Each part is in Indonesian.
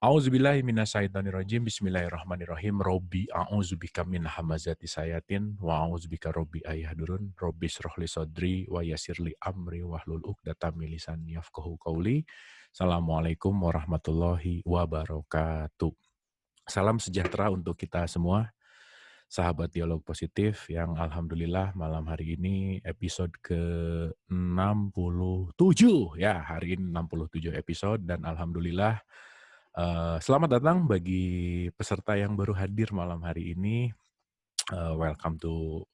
A'udzubillahi minasyaitonirrajim. Bismillahirrahmanirrahim. Robbi a'udzubika min hamazati sayatin wa a'udzubika robbi ayahdurun. Robbi shrahli sadri wa yassirli amri wahlul 'uqdatam min lisani yafqahu qauli. Assalamualaikum warahmatullahi wabarakatuh. Salam sejahtera untuk kita semua, sahabat Dialog Positif yang alhamdulillah malam hari ini episode ke-67 ya, hari ini 67 episode dan alhamdulillah selamat datang bagi peserta yang baru hadir malam hari ini. Welcome to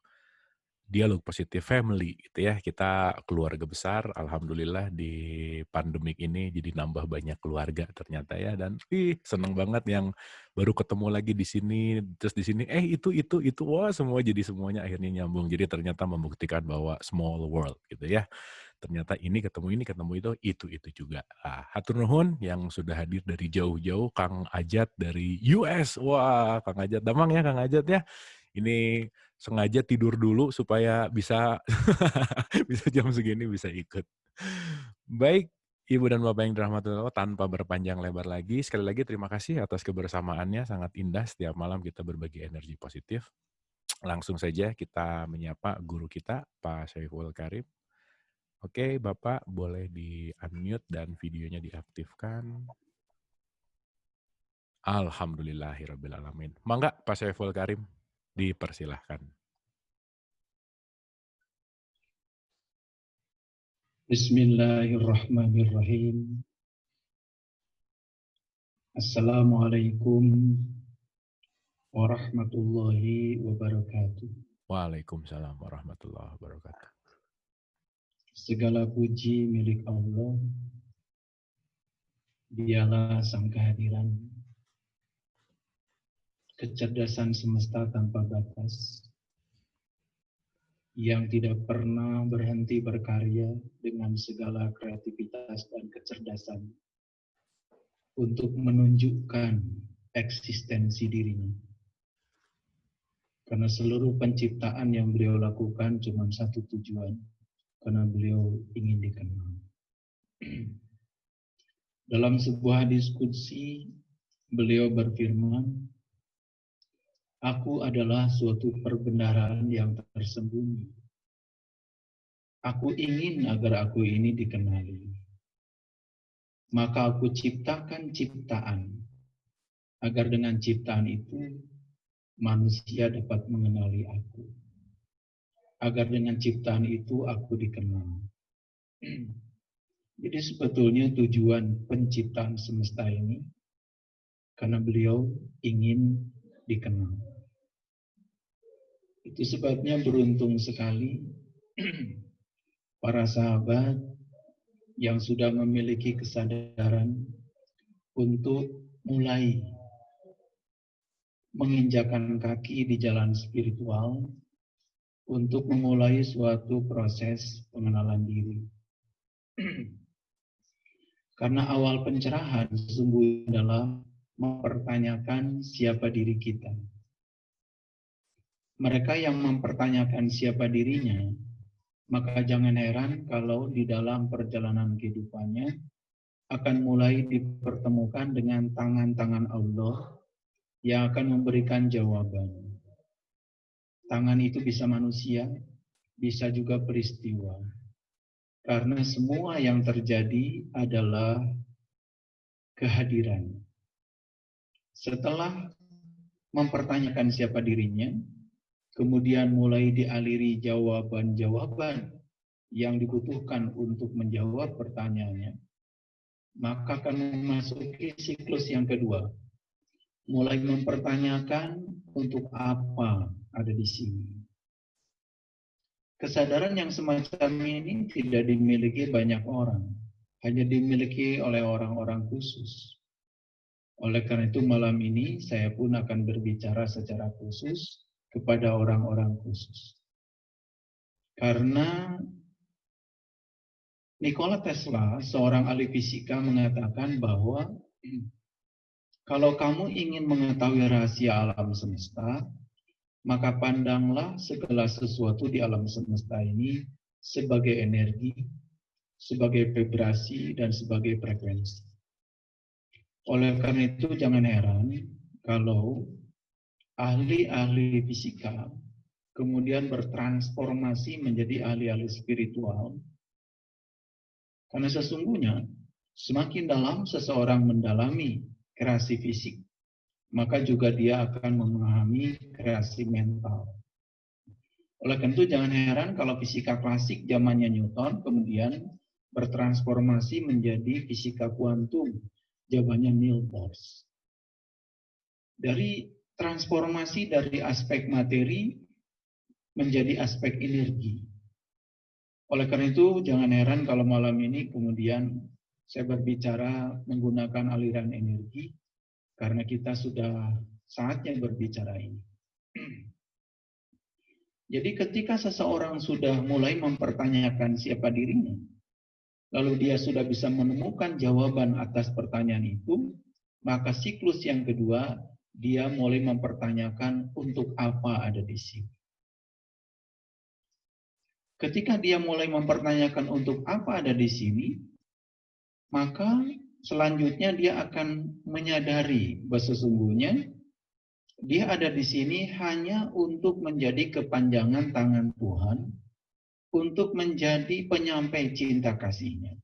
Dialog Positif Family gitu ya. Kita keluarga besar, alhamdulillah di pandemik ini jadi nambah banyak keluarga ternyata ya. Dan seneng banget yang baru ketemu lagi di sini, terus di sini itu wah semua jadi semuanya akhirnya nyambung. Jadi ternyata membuktikan bahwa small world gitu ya. Ternyata ini ketemu itu juga. Hatur nuhun yang sudah hadir dari jauh-jauh, Kang Ajat dari US. Wah, Kang Ajat, damang ya Kang Ajat ya. Ini sengaja tidur dulu supaya bisa bisa jam segini bisa ikut. Baik, Ibu dan Bapak yang dirahmati Allah, tanpa berpanjang lebar lagi, sekali lagi terima kasih atas kebersamaannya, sangat indah setiap malam kita berbagi energi positif. Langsung saja kita menyapa guru kita, Pak Syaiful Karim. Oke, Bapak boleh di-unmute dan videonya diaktifkan. Alhamdulillahirrabbilalamin. Mangga Pak Syaiful Karim, dipersilahkan. Bismillahirrahmanirrahim. Assalamualaikum warahmatullahi wabarakatuh. Waalaikumsalam warahmatullahi wabarakatuh. Segala puji milik Allah. Dialah sang kehadiran, kecerdasan semesta tanpa batas, yang tidak pernah berhenti berkarya dengan segala kreativitas dan kecerdasan untuk menunjukkan eksistensi dirinya. Karena seluruh penciptaan yang beliau lakukan cuma satu tujuan, karena beliau ingin dikenal. Dalam sebuah diskusi, beliau berfirman, "Aku adalah suatu perbendaharaan yang tersembunyi. Aku ingin agar aku ini dikenali. Maka aku ciptakan ciptaan, agar dengan ciptaan itu manusia dapat mengenali aku. Agar dengan ciptaan itu aku dikenal." Jadi sebetulnya tujuan penciptaan semesta ini karena beliau ingin dikenal. Itu sebabnya beruntung sekali para sahabat yang sudah memiliki kesadaran untuk mulai menginjakan kaki di jalan spiritual untuk memulai suatu proses pengenalan diri. Karena awal pencerahan sesungguhnya adalah mempertanyakan siapa diri kita. Mereka yang mempertanyakan siapa dirinya, maka jangan heran kalau di dalam perjalanan kehidupannya akan mulai dipertemukan dengan tangan-tangan Allah yang akan memberikan jawaban. Tangan itu bisa manusia, bisa juga peristiwa. Karena semua yang terjadi adalah kehadiran. Setelah mempertanyakan siapa dirinya, kemudian mulai dialiri jawaban-jawaban yang dibutuhkan untuk menjawab pertanyaannya, maka akan memasuki siklus yang kedua. Mulai mempertanyakan untuk apa ada di sini. Kesadaran yang semacam ini tidak dimiliki banyak orang, hanya dimiliki oleh orang-orang khusus. Oleh karena itu malam ini saya pun akan berbicara secara khusus kepada orang-orang khusus. Karena Nikola Tesla, seorang ahli fisika, mengatakan bahwa kalau kamu ingin mengetahui rahasia alam semesta, maka pandanglah segala sesuatu di alam semesta ini sebagai energi, sebagai vibrasi, dan sebagai frekuensi. Oleh karena itu jangan heran kalau ahli-ahli fisika kemudian bertransformasi menjadi ahli-ahli spiritual. Karena sesungguhnya semakin dalam seseorang mendalami kreasi fisik, maka juga dia akan memahami kreasi mental. Oleh karena itu jangan heran kalau fisika klasik zamannya Newton kemudian bertransformasi menjadi fisika kuantum zamannya Niels Bohr. Dari transformasi dari aspek materi menjadi aspek energi. Oleh karena itu jangan heran kalau malam ini kemudian saya berbicara menggunakan aliran energi karena kita sudah saatnya berbicara ini. Jadi ketika seseorang sudah mulai mempertanyakan siapa dirinya, lalu dia sudah bisa menemukan jawaban atas pertanyaan itu, maka siklus yang kedua, dia mulai mempertanyakan untuk apa ada di sini. Ketika dia mulai mempertanyakan untuk apa ada di sini, maka selanjutnya dia akan menyadari bahwa sesungguhnya dia ada di sini hanya untuk menjadi kepanjangan tangan Tuhan, untuk menjadi penyampai cinta kasih-Nya.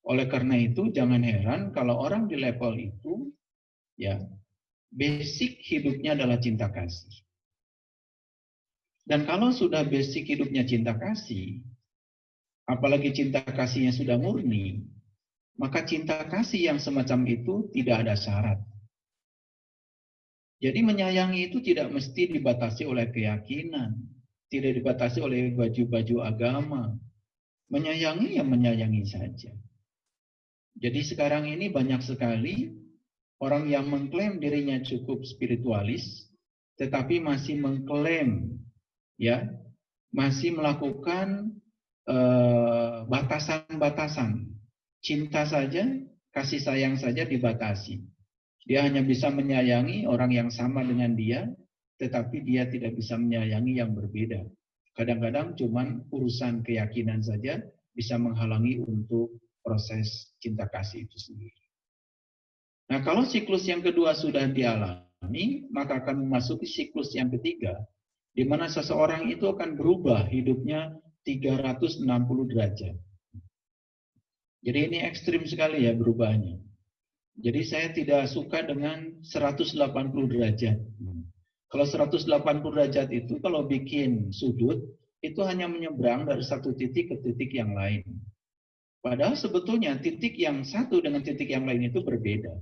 Oleh karena itu, jangan heran kalau orang di level itu, ya, basic hidupnya adalah cinta kasih. Dan kalau sudah basic hidupnya cinta kasih, apalagi cinta kasihnya sudah murni, maka cinta kasih yang semacam itu tidak ada syarat. Jadi menyayangi itu tidak mesti dibatasi oleh keyakinan, tidak dibatasi oleh baju-baju agama. Menyayangi ya menyayangi saja. Jadi sekarang ini banyak sekali orang yang mengklaim dirinya cukup spiritualis, tetapi masih mengklaim, ya, masih melakukan batasan-batasan. Cinta saja, kasih sayang saja dibatasi. Dia hanya bisa menyayangi orang yang sama dengan dia, tetapi dia tidak bisa menyayangi yang berbeda. Kadang-kadang cuman urusan keyakinan saja bisa menghalangi untuk proses cinta kasih itu sendiri. Nah, kalau siklus yang kedua sudah dialami, maka akan memasuki siklus yang ketiga, di mana seseorang itu akan berubah hidupnya 360 derajat. Jadi ini ekstrim sekali ya berubahnya. Jadi saya tidak suka dengan 180 derajat. Kalau 180 derajat itu kalau bikin sudut, itu hanya menyeberang dari satu titik ke titik yang lain. Padahal sebetulnya titik yang satu dengan titik yang lain itu berbeda.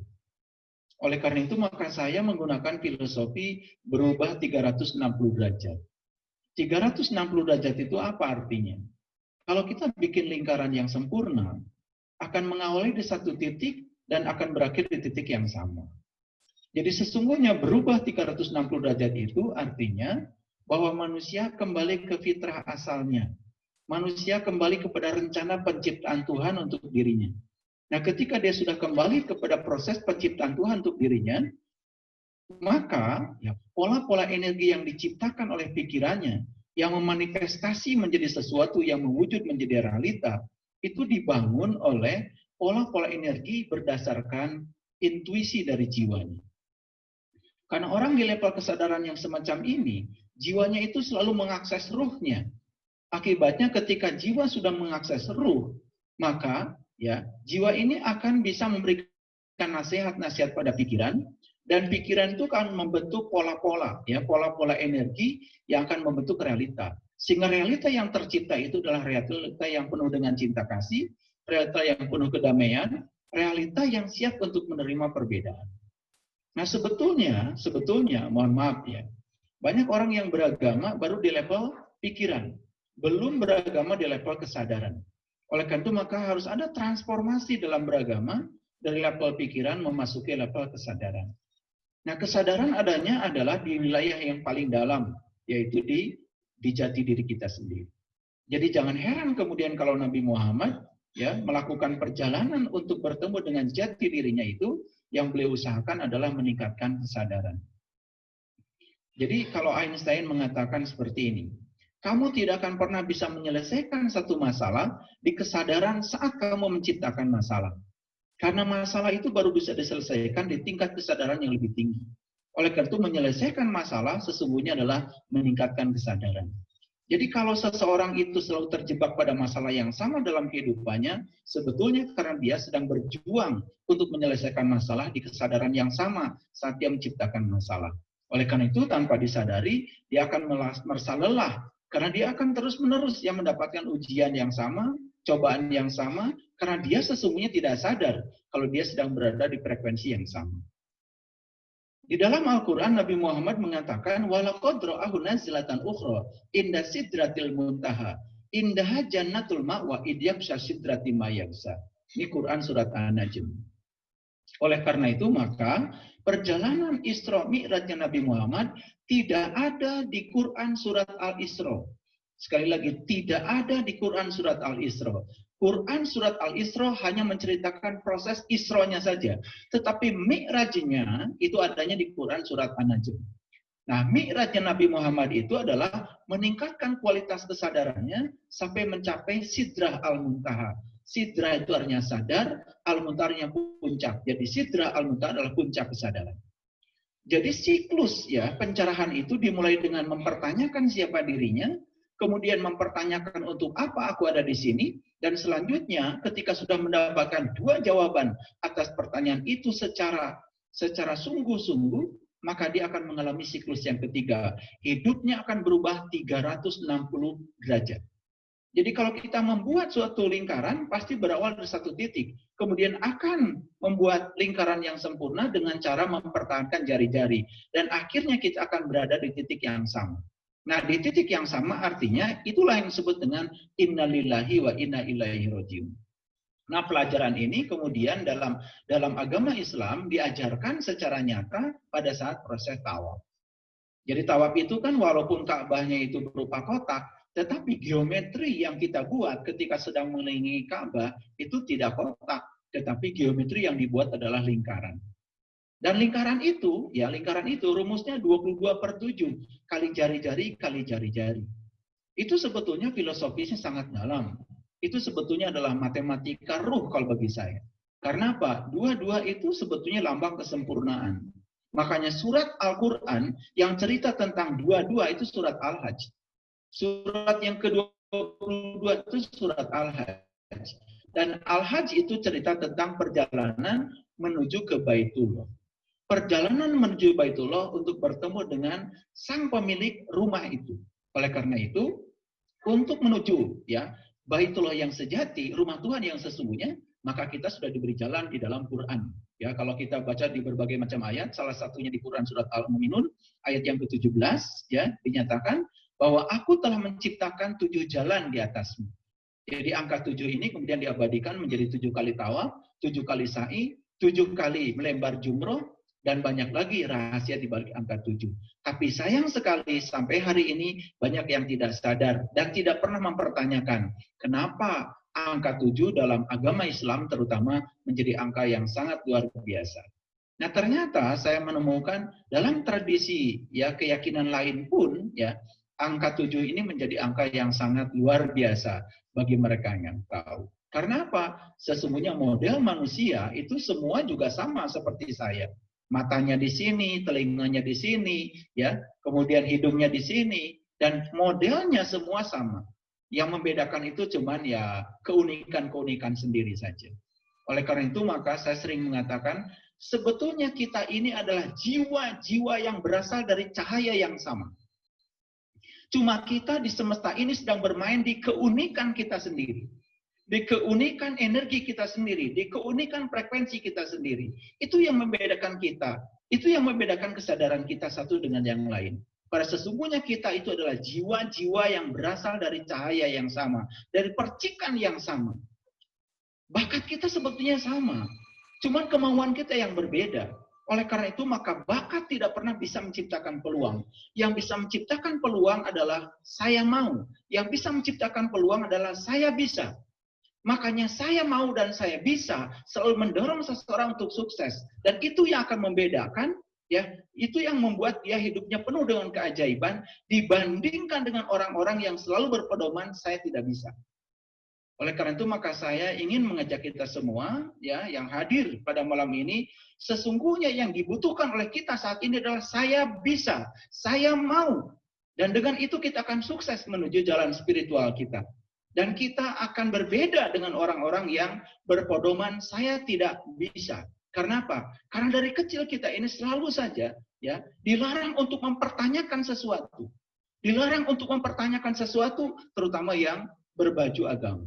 Oleh karena itu maka saya menggunakan filosofi berubah 360 derajat. 360 derajat itu apa artinya? Kalau kita bikin lingkaran yang sempurna, akan mengawali di satu titik dan akan berakhir di titik yang sama. Jadi sesungguhnya berubah 360 derajat itu artinya bahwa manusia kembali ke fitrah asalnya. Manusia kembali kepada rencana penciptaan Tuhan untuk dirinya. Nah, ketika dia sudah kembali kepada proses penciptaan Tuhan untuk dirinya, maka ya, pola-pola energi yang diciptakan oleh pikirannya, yang memanifestasi menjadi sesuatu yang mewujud menjadi realita, itu dibangun oleh pola-pola energi berdasarkan intuisi dari jiwanya. Karena orang di level kesadaran yang semacam ini, jiwanya itu selalu mengakses ruhnya. Akibatnya ketika jiwa sudah mengakses ruh, maka ya jiwa ini akan bisa memberikan nasihat-nasihat pada pikiran, dan pikiran itu akan membentuk pola-pola, ya pola-pola energi yang akan membentuk realita. Sehingga realita yang tercipta itu adalah realita yang penuh dengan cinta kasih, realita yang penuh kedamaian, realita yang siap untuk menerima perbedaan. Nah sebetulnya, mohon maaf ya, banyak orang yang beragama baru di level pikiran, belum beragama di level kesadaran. Oleh karena itu maka harus ada transformasi dalam beragama dari level pikiran memasuki level kesadaran. Nah kesadaran adanya adalah di wilayah yang paling dalam, yaitu di jati diri kita sendiri. Jadi jangan heran kemudian kalau Nabi Muhammad ya melakukan perjalanan untuk bertemu dengan jati dirinya itu, yang beliau usahakan adalah meningkatkan kesadaran. Jadi kalau Einstein mengatakan seperti ini, kamu tidak akan pernah bisa menyelesaikan satu masalah di kesadaran saat kamu menciptakan masalah. Karena masalah itu baru bisa diselesaikan di tingkat kesadaran yang lebih tinggi. Oleh karena itu menyelesaikan masalah sesungguhnya adalah meningkatkan kesadaran. Jadi kalau seseorang itu selalu terjebak pada masalah yang sama dalam kehidupannya, sebetulnya karena dia sedang berjuang untuk menyelesaikan masalah di kesadaran yang sama saat dia menciptakan masalah. Oleh karena itu tanpa disadari, dia akan merasa lelah, karena dia akan terus-menerus yang mendapatkan ujian yang sama, cobaan yang sama, karena dia sesungguhnya tidak sadar kalau dia sedang berada di frekuensi yang sama. Di dalam Al-Quran, Nabi Muhammad mengatakan, وَلَقَدْ رَآهُ نَزْلَةً أُخْرَى عِنْدَ سِدْرَةِ الْمُنْتَهَى إِنْدَهَا جَنَّةُ الْمَأْوَى إِذْ يَغْشَى السِّدْرَةَ مَا يَغْشَى. Ini Quran surat An-Najm. Oleh karena itu maka perjalanan Isra Mi'rajnya Nabi Muhammad tidak ada di Quran surat Al-Isra. Sekali lagi, tidak ada di Quran surat Al-Isra. Quran surat Al-Isra hanya menceritakan proses Isra-nya saja. Tetapi Mi'rajnya itu adanya di Quran surat An-Najm. Nah, Mi'rajnya Nabi Muhammad itu adalah meningkatkan kualitas kesadarannya sampai mencapai Sidrah Al-Muntaha. Sidrah itu artinya sadar, Al-Muntaha artinya puncak. Jadi Sidrah Al-Muntaha adalah puncak kesadaran. Jadi siklus ya pencerahan itu dimulai dengan mempertanyakan siapa dirinya, kemudian mempertanyakan untuk apa aku ada di sini, dan selanjutnya ketika sudah mendapatkan dua jawaban atas pertanyaan itu secara sungguh-sungguh, maka dia akan mengalami siklus yang ketiga. Hidupnya akan berubah 360 derajat. Jadi kalau kita membuat suatu lingkaran, pasti berawal dari satu titik. Kemudian akan membuat lingkaran yang sempurna dengan cara mempertahankan jari-jari. Dan akhirnya kita akan berada di titik yang sama. Nah, di titik yang sama artinya itulah yang disebut dengan innalillahi wa inna ilaihi rajiun. Nah, pelajaran ini kemudian dalam agama Islam diajarkan secara nyata pada saat proses tawaf. Jadi tawaf itu kan walaupun Ka'bahnya itu berupa kotak, tetapi geometri yang kita buat ketika sedang mengelilingi Ka'bah itu tidak kotak, tetapi geometri yang dibuat adalah lingkaran. Dan lingkaran itu rumusnya 22/7, kali jari-jari, kali jari-jari. Itu sebetulnya filosofisnya sangat dalam. Itu sebetulnya adalah matematika ruh kalau bagi saya. Karena apa? Dua-dua itu sebetulnya lambang kesempurnaan. Makanya surat Al-Quran yang cerita tentang dua-dua itu surat Al-Hajj. Surat yang ke-22 itu surat Al-Hajj. Dan Al-Hajj itu cerita tentang perjalanan menuju ke Baitullah. Perjalanan menuju Baitullah untuk bertemu dengan sang pemilik rumah itu. Oleh karena itu, untuk menuju ya Baitullah yang sejati, rumah Tuhan yang sesungguhnya, maka kita sudah diberi jalan di dalam Quran. Ya, kalau kita baca di berbagai macam ayat, salah satunya di Quran surat Al-Mu'minun ayat yang ke-17 ya, dinyatakan bahwa aku telah menciptakan 7 jalan di atasmu. Jadi angka 7 ini kemudian diabadikan menjadi 7 kali tawaf, 7 kali sa'i, 7 kali melembar jumroh, dan banyak lagi rahasia di balik angka 7. Tapi sayang sekali sampai hari ini banyak yang tidak sadar dan tidak pernah mempertanyakan kenapa angka 7 dalam agama Islam terutama menjadi angka yang sangat luar biasa. Nah, ternyata saya menemukan dalam tradisi ya keyakinan lain pun ya angka 7 ini menjadi angka yang sangat luar biasa bagi mereka yang tahu. Karena apa? Sesungguhnya model manusia itu semua juga sama seperti saya. Matanya di sini, telinganya di sini, ya, kemudian hidungnya di sini, dan modelnya semua sama. Yang membedakan itu cuman ya keunikan-keunikan sendiri saja. Oleh karena itu maka saya sering mengatakan sebetulnya kita ini adalah jiwa-jiwa yang berasal dari cahaya yang sama. Cuma kita di semesta ini sedang bermain di keunikan kita sendiri. Di keunikan energi kita sendiri. Di keunikan frekuensi kita sendiri. Itu yang membedakan kita. Itu yang membedakan kesadaran kita satu dengan yang lain. Pada sesungguhnya kita itu adalah jiwa-jiwa yang berasal dari cahaya yang sama. Dari percikan yang sama. Bakat kita sebetulnya sama. Cuma kemauan kita yang berbeda. Oleh karena itu maka bakat tidak pernah bisa menciptakan peluang. Yang bisa menciptakan peluang adalah saya mau. Yang bisa menciptakan peluang adalah saya bisa. Makanya saya mau dan saya bisa selalu mendorong seseorang untuk sukses. Dan itu yang akan membedakan, ya, itu yang membuat dia hidupnya penuh dengan keajaiban dibandingkan dengan orang-orang yang selalu berpedoman saya tidak bisa. Oleh karena itu maka saya ingin mengajak kita semua ya yang hadir pada malam ini, sesungguhnya yang dibutuhkan oleh kita saat ini adalah saya bisa, saya mau. Dan dengan itu kita akan sukses menuju jalan spiritual kita. Dan kita akan berbeda dengan orang-orang yang berpedoman saya tidak bisa. Karena apa? Karena dari kecil kita ini selalu saja ya dilarang untuk mempertanyakan sesuatu. Dilarang untuk mempertanyakan sesuatu terutama yang berbaju agama.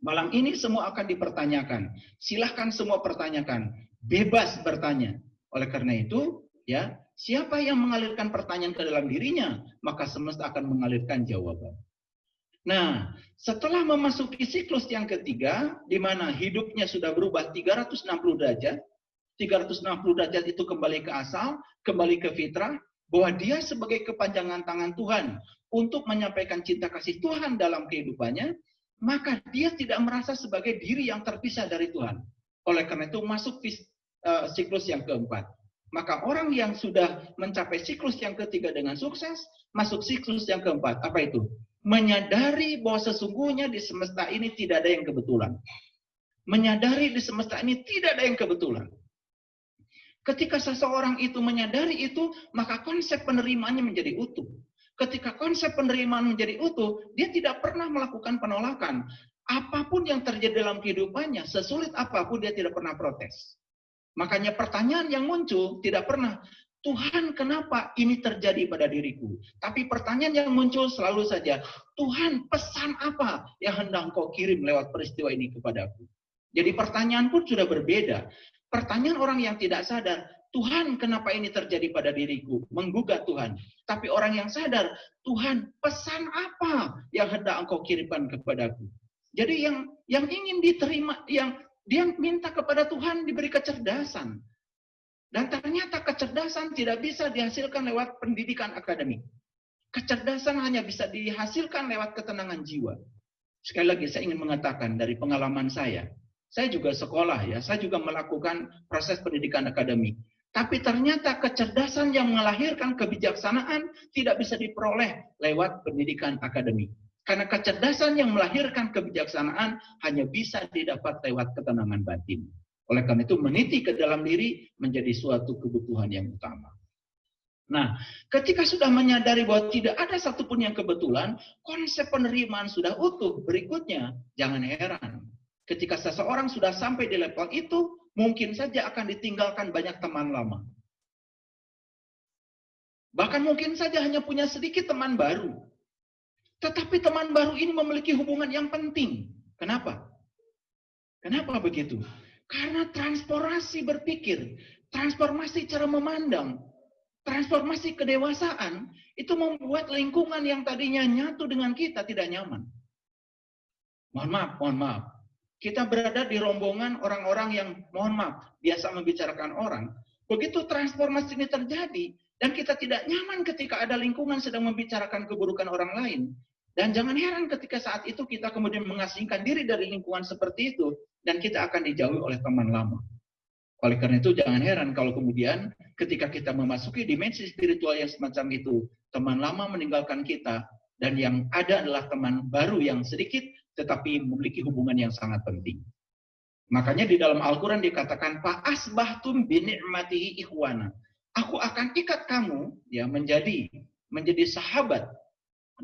Malam ini semua akan dipertanyakan. Silahkan semua pertanyakan. Bebas bertanya. Oleh karena itu, ya, siapa yang mengalirkan pertanyaan ke dalam dirinya, maka semesta akan mengalirkan jawaban. Nah, setelah memasuki siklus yang ketiga, di mana hidupnya sudah berubah 360 derajat, 360 derajat itu kembali ke asal, kembali ke fitrah, bahwa dia sebagai kepanjangan tangan Tuhan untuk menyampaikan cinta kasih Tuhan dalam kehidupannya, maka dia tidak merasa sebagai diri yang terpisah dari Tuhan. Oleh karena itu masuk siklus yang keempat. Maka orang yang sudah mencapai siklus yang ketiga dengan sukses, masuk siklus yang keempat. Apa itu? Menyadari bahwa sesungguhnya di semesta ini tidak ada yang kebetulan. Menyadari di semesta ini tidak ada yang kebetulan. Ketika seseorang itu menyadari itu, maka konsep penerimaannya menjadi utuh. Ketika konsep penerimaan menjadi utuh, dia tidak pernah melakukan penolakan. Apapun yang terjadi dalam kehidupannya, sesulit apapun dia tidak pernah protes. Makanya pertanyaan yang muncul tidak pernah, Tuhan kenapa ini terjadi pada diriku? Tapi pertanyaan yang muncul selalu saja, Tuhan pesan apa yang hendak Kau kirim lewat peristiwa ini kepadaku? Jadi pertanyaan pun sudah berbeda. Pertanyaan orang yang tidak sadar, Tuhan kenapa ini terjadi pada diriku? Menggugat Tuhan. Tapi orang yang sadar, Tuhan pesan apa yang hendak Engkau kirimkan kepadaku? Jadi yang ingin diterima, yang dia minta kepada Tuhan diberi kecerdasan. Dan ternyata kecerdasan tidak bisa dihasilkan lewat pendidikan akademik. Kecerdasan hanya bisa dihasilkan lewat ketenangan jiwa. Sekali lagi saya ingin mengatakan dari pengalaman saya juga sekolah ya, saya juga melakukan proses pendidikan akademik. Tapi ternyata kecerdasan yang melahirkan kebijaksanaan tidak bisa diperoleh lewat pendidikan akademik. Karena kecerdasan yang melahirkan kebijaksanaan hanya bisa didapat lewat ketenangan batin. Oleh karena itu meniti ke dalam diri menjadi suatu kebutuhan yang utama. Nah, ketika sudah menyadari bahwa tidak ada satupun yang kebetulan, konsep penerimaan sudah utuh. Berikutnya, jangan heran. Ketika seseorang sudah sampai di level itu, mungkin saja akan ditinggalkan banyak teman lama. Bahkan mungkin saja hanya punya sedikit teman baru. Tetapi teman baru ini memiliki hubungan yang penting. Kenapa? Kenapa begitu? Karena transformasi berpikir, transformasi cara memandang, transformasi kedewasaan, itu membuat lingkungan yang tadinya nyatu dengan kita tidak nyaman. Mohon maaf. Kita berada di rombongan orang-orang yang, mohon maaf, biasa membicarakan orang. Begitu transformasi ini terjadi, dan kita tidak nyaman ketika ada lingkungan sedang membicarakan keburukan orang lain. Dan jangan heran ketika saat itu kita kemudian mengasingkan diri dari lingkungan seperti itu, dan kita akan dijauhi oleh teman lama. Oleh karena itu jangan heran kalau kemudian ketika kita memasuki dimensi spiritual yang semacam itu, teman lama meninggalkan kita, dan yang ada adalah teman baru yang sedikit, tetapi memiliki hubungan yang sangat penting. Makanya di dalam Al-Quran dikatakan, Fa'asbahtum bini'matihi ikhwana. Aku akan ikat kamu ya menjadi sahabat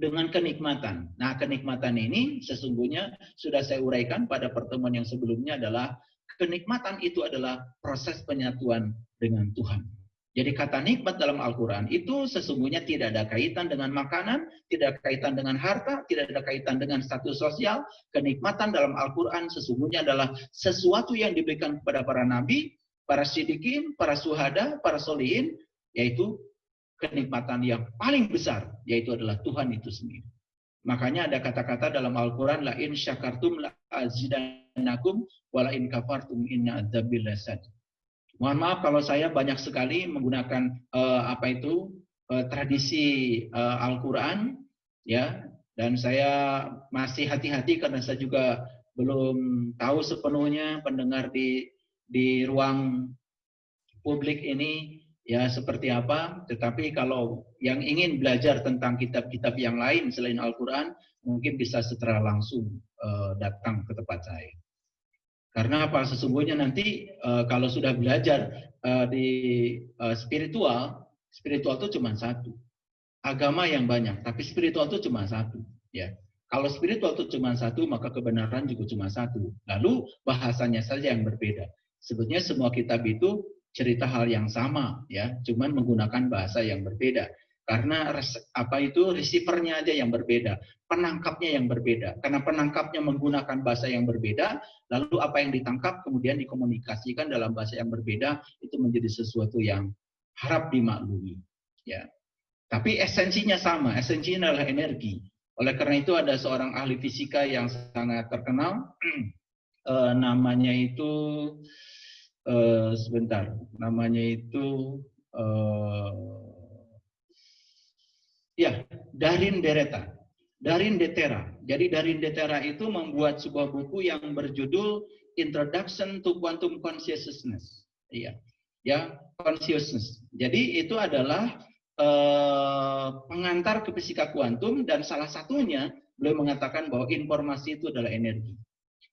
dengan kenikmatan. Nah, kenikmatan ini sesungguhnya sudah saya uraikan pada pertemuan yang sebelumnya adalah kenikmatan itu adalah proses penyatuan dengan Tuhan. Jadi kata nikmat dalam Al-Quran itu sesungguhnya tidak ada kaitan dengan makanan, tidak ada kaitan dengan harta, tidak ada kaitan dengan status sosial. Kenikmatan dalam Al-Quran sesungguhnya adalah sesuatu yang diberikan kepada para nabi, para siddiqin, para syuhada, para solihin, yaitu kenikmatan yang paling besar, yaitu adalah Tuhan itu sendiri. Makanya ada kata-kata dalam Al-Quran, la in syakartum la azidannakum wa la in kafartum inna adzabi lasad. Mohon maaf kalau saya banyak sekali menggunakan tradisi Al-Quran, ya, dan saya masih hati-hati karena saya juga belum tahu sepenuhnya pendengar di ruang publik ini ya seperti apa. Tetapi kalau yang ingin belajar tentang kitab-kitab yang lain selain Al-Quran, mungkin bisa secara langsung datang ke tempat saya. Karena apa? Sesungguhnya nanti kalau sudah belajar di spiritual itu cuma satu. Agama yang banyak, tapi spiritual itu cuma satu. Ya. Kalau spiritual itu cuma satu, maka kebenaran juga cuma satu. Lalu bahasanya saja yang berbeda. Sebetulnya semua kitab itu cerita hal yang sama, ya, cuman menggunakan bahasa yang berbeda. Karena receivernya aja yang berbeda, penangkapnya yang berbeda. Karena penangkapnya menggunakan bahasa yang berbeda, lalu apa yang ditangkap kemudian dikomunikasikan dalam bahasa yang berbeda, itu menjadi sesuatu yang harap dimaklumi. Ya. Tapi esensinya sama, esensinya adalah energi. Oleh karena itu ada seorang ahli fisika yang sangat terkenal, namanya itu Darin Detera. Jadi Darin Detera itu membuat sebuah buku yang berjudul Introduction to Quantum Consciousness. Consciousness. Jadi itu adalah pengantar ke fisika kuantum, dan salah satunya beliau mengatakan bahwa informasi itu adalah energi.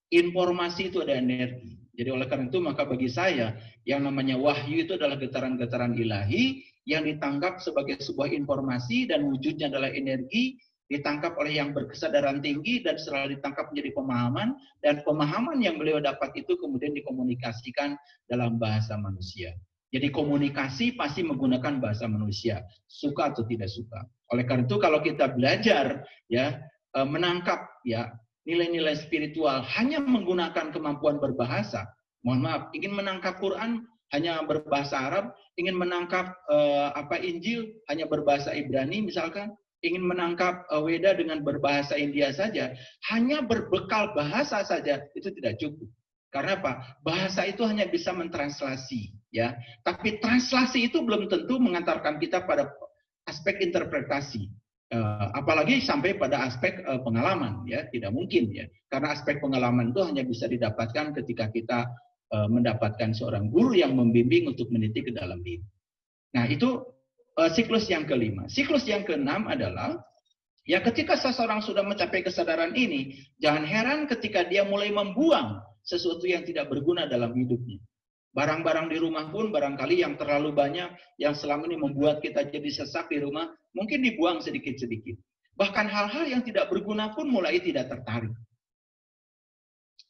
Informasi itu adalah energi. Jadi oleh karena itu maka bagi saya yang namanya wahyu itu adalah getaran-getaran ilahi yang ditangkap sebagai sebuah informasi dan wujudnya adalah energi, ditangkap oleh yang berkesadaran tinggi dan setelah ditangkap menjadi pemahaman, dan pemahaman yang beliau dapat itu kemudian dikomunikasikan dalam bahasa manusia. Jadi komunikasi pasti menggunakan bahasa manusia, suka atau tidak suka. Oleh karena itu kalau kita belajar ya menangkap ya nilai-nilai spiritual hanya menggunakan kemampuan berbahasa, mohon maaf, ingin menangkap Quran hanya berbahasa Arab, ingin menangkap Injil hanya berbahasa Ibrani misalkan, ingin menangkap Weda dengan berbahasa India saja, hanya berbekal bahasa saja itu tidak cukup. Karena apa? Bahasa itu hanya bisa mentranslasi, ya. Tapi translasi itu belum tentu mengantarkan kita pada aspek interpretasi. Apalagi sampai pada aspek pengalaman, ya, tidak mungkin, ya. Karena aspek pengalaman itu hanya bisa didapatkan ketika kita mendapatkan seorang guru yang membimbing untuk meniti ke dalam diri. Nah, itu siklus yang kelima. Siklus yang keenam adalah ya ketika seseorang sudah mencapai kesadaran ini, jangan heran ketika dia mulai membuang sesuatu yang tidak berguna dalam hidupnya. Barang-barang di rumah pun barangkali yang terlalu banyak, yang selama ini membuat kita jadi sesak di rumah, mungkin dibuang sedikit-sedikit. Bahkan hal-hal yang tidak berguna pun mulai tidak tertarik.